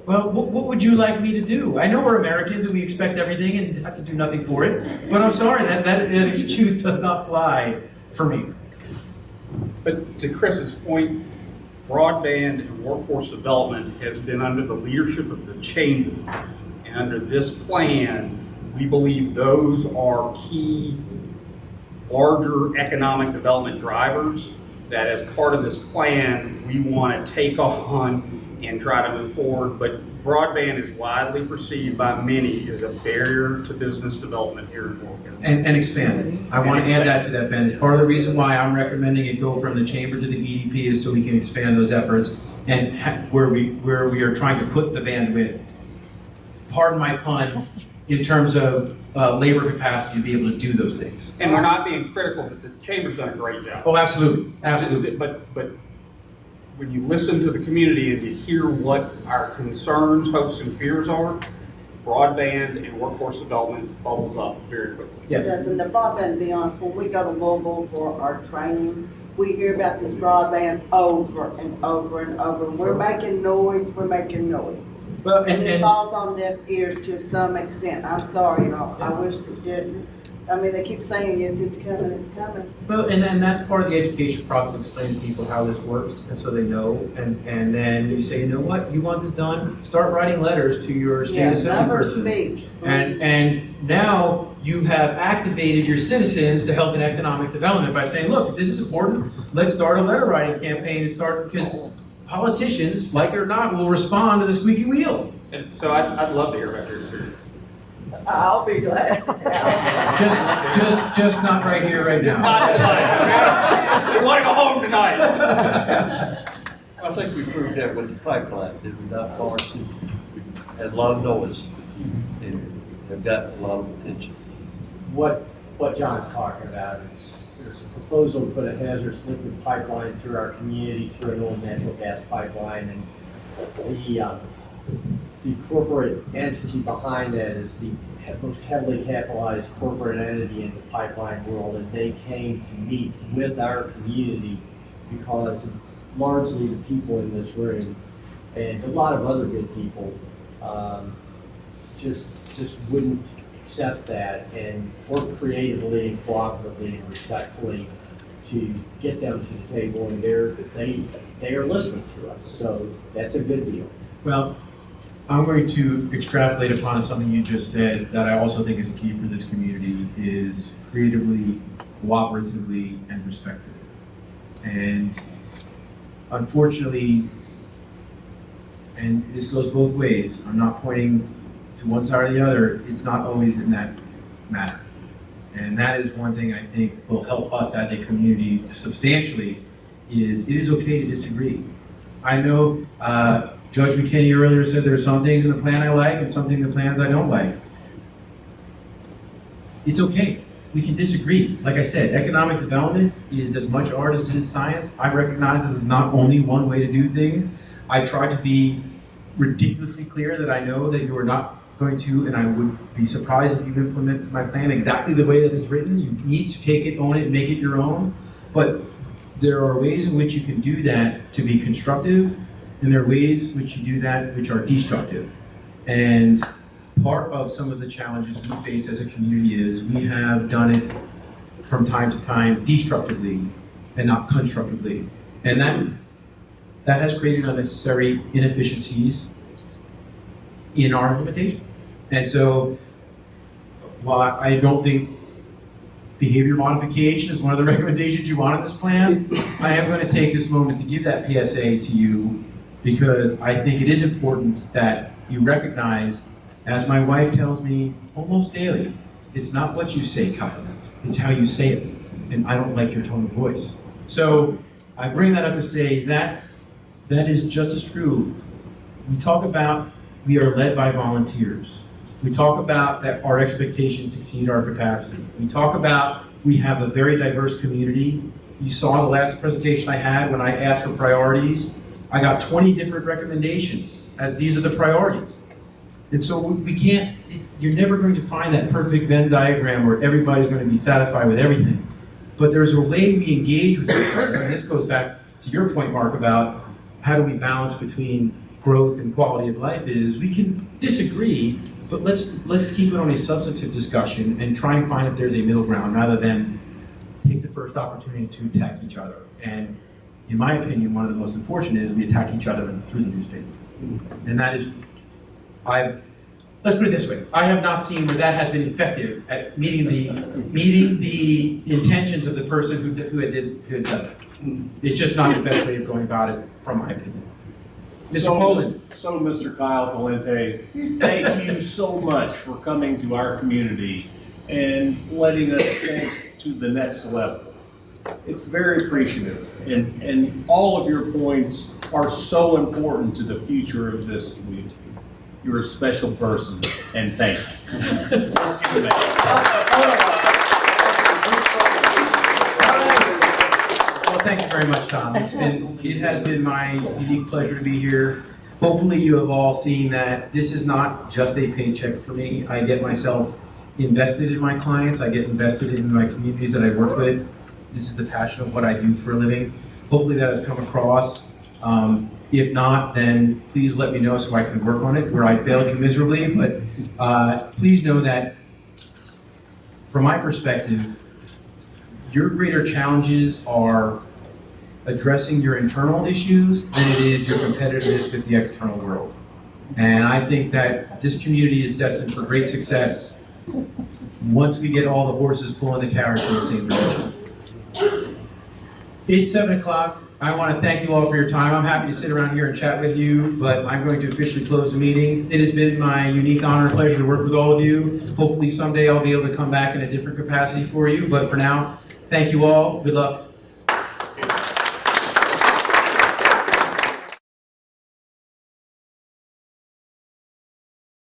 A: Well, what would you like me to do? I know we're Americans and we expect everything and have to do nothing for it, but I'm sorry, that excuse does not fly for me.
I: But to Chris's point, broadband and workforce development has been under the leadership of the chamber. And under this plan, we believe those are key larger economic development drivers that as part of this plan, we want to take on and try to move forward. But broadband is widely perceived by many as a barrier to business development here in Morgan.
A: And expand. I want to add that to that, Ben. It's part of the reason why I'm recommending it go from the chamber to the EDP is so we can expand those efforts and where we are trying to put the bandwidth, pardon my pun, in terms of labor capacity to be able to do those things.
I: And we're not being critical, but the chamber's done a great job.
A: Oh, absolutely, absolutely.
I: But when you listen to the community and you hear what our concerns, hopes, and fears are, broadband and workforce development bubbles up very quickly.
A: Yes.
K: Doesn't the broadband, to be honest, when we go to Louisville for our trainings, we hear about this broadband over and over and over. We're making noise,
A: Well,
K: And it falls on deaf ears to some extent. I'm sorry, y'all. I wish it didn't. I mean, they keep saying, yes, it's coming, it's coming.
A: Well, and that's part of the education process, explaining to people how this works, and so they know. And then you say, you know what, you want this done? Start writing letters to your state assembly
K: Numbers
A: person.
K: speak.
A: And now you have activated your citizens to help in economic development by saying, look, if this is important, let's start a letter writing campaign and start, because politicians, like it or not, will respond to the squeaky wheel.
I: And so I'd love to hear about your experience.
O: I'll be glad.
A: Just not right here, right now.
I: Not tonight. We want to go home tonight.
F: I think we proved that with the pipeline, did we not, Forrest? We had a lot of noise and have gotten a lot of attention.
C: What what John's talking about. There's a proposal to put a hazardous liquid pipeline through our community through an old natural gas pipeline, and the corporate entity behind that is the most heavily capitalized corporate entity in the pipeline world, and they came to meet with our community because largely the people in this room and a lot of other good people just wouldn't accept that and work creatively and cooperatively and respectfully to get them to the table, and they are listening to us. So that's a good deal.
A: Well, I'm going to extrapolate upon something you just said that I also think is a key for this community is creatively, cooperatively, and respectfully. And unfortunately, and this goes both ways, I'm not pointing to one side or the other, it's not always in that matter. And that is one thing I think will help us as a community substantially, is it is okay to disagree. I know Judge McKinney earlier said there are some things in the plan I like and some things in the plans I don't like. It's okay. We can disagree. Like I said, economic development is as much art as it is science. I recognize this is not only one way to do things. I try to be ridiculously clear that I know that you are not going to, and I would be surprised if you implemented my plan exactly the way that it's written. You need to take it, own it, and make it your own. But there are ways in which you can do that to be constructive, and there are ways in which you do that which are destructive. And part of some of the challenges we face as a community is we have done it from time to time destructively and not constructively. And that has created unnecessary inefficiencies in our implementation. And so, while I don't think behavior modification is one of the recommendations you want in this plan, I am going to take this moment to give that PSA to you, because I think it is important that you recognize, as my wife tells me almost daily, it's not what you say, Kyle, it's how you say it. And I don't like your tone of voice. So I bring that up to say that is just as true. We talk about we are led by volunteers. We talk about that our expectations exceed our capacity. We talk about we have a very diverse community. You saw the last presentation I had when I asked for priorities. I got 20 different recommendations as these are the priorities. And so we can't, you're never going to find that perfect Venn diagram where everybody's going to be satisfied with everything. But there's a way we engage with each other, and this goes back to your point, Mark, about how do we balance between growth and quality of life is we can disagree, but let's keep it on a substantive discussion and try and find if there's a middle ground rather than take the first opportunity to attack each other. And in my opinion, one of the most unfortunate is we attack each other through the newspaper. And that is, let's put it this way, I have not seen where that has been effective at meeting the intentions of the person who had done it. It's just not the best way of going about it, from my opinion. Mr. Poland.
P: So, Mr. Kyle Talente, thank you so much for coming to our community and letting us think to the next level. It's very appreciative, and all of your points are so important to the future of this community. You're a special person, and thank you. Let's give it back.
A: Well, thank you very much, Tom. It has been my unique pleasure to be here. Hopefully you have all seen that this is not just a paycheck for me. I get myself invested in my clients. I get invested in my communities that I work with. This is the passion of what I do for a living. Hopefully that has come across. If not, then please let me know so I can work on it where I failed you miserably. But please know that from my perspective, your greater challenges are addressing your internal issues than it is your competitiveness with the external world. And I think that this community is destined for great success once we get all the horses pulling the carriage in the same direction. It's 7 o'clock. I want to thank you all for your time. I'm happy to sit around here and chat with you, but I'm going to officially close the meeting. It has been my unique honor and pleasure to work with all of you. Hopefully someday I'll be able to come back in a different capacity for you, but for now, thank you all. Good luck.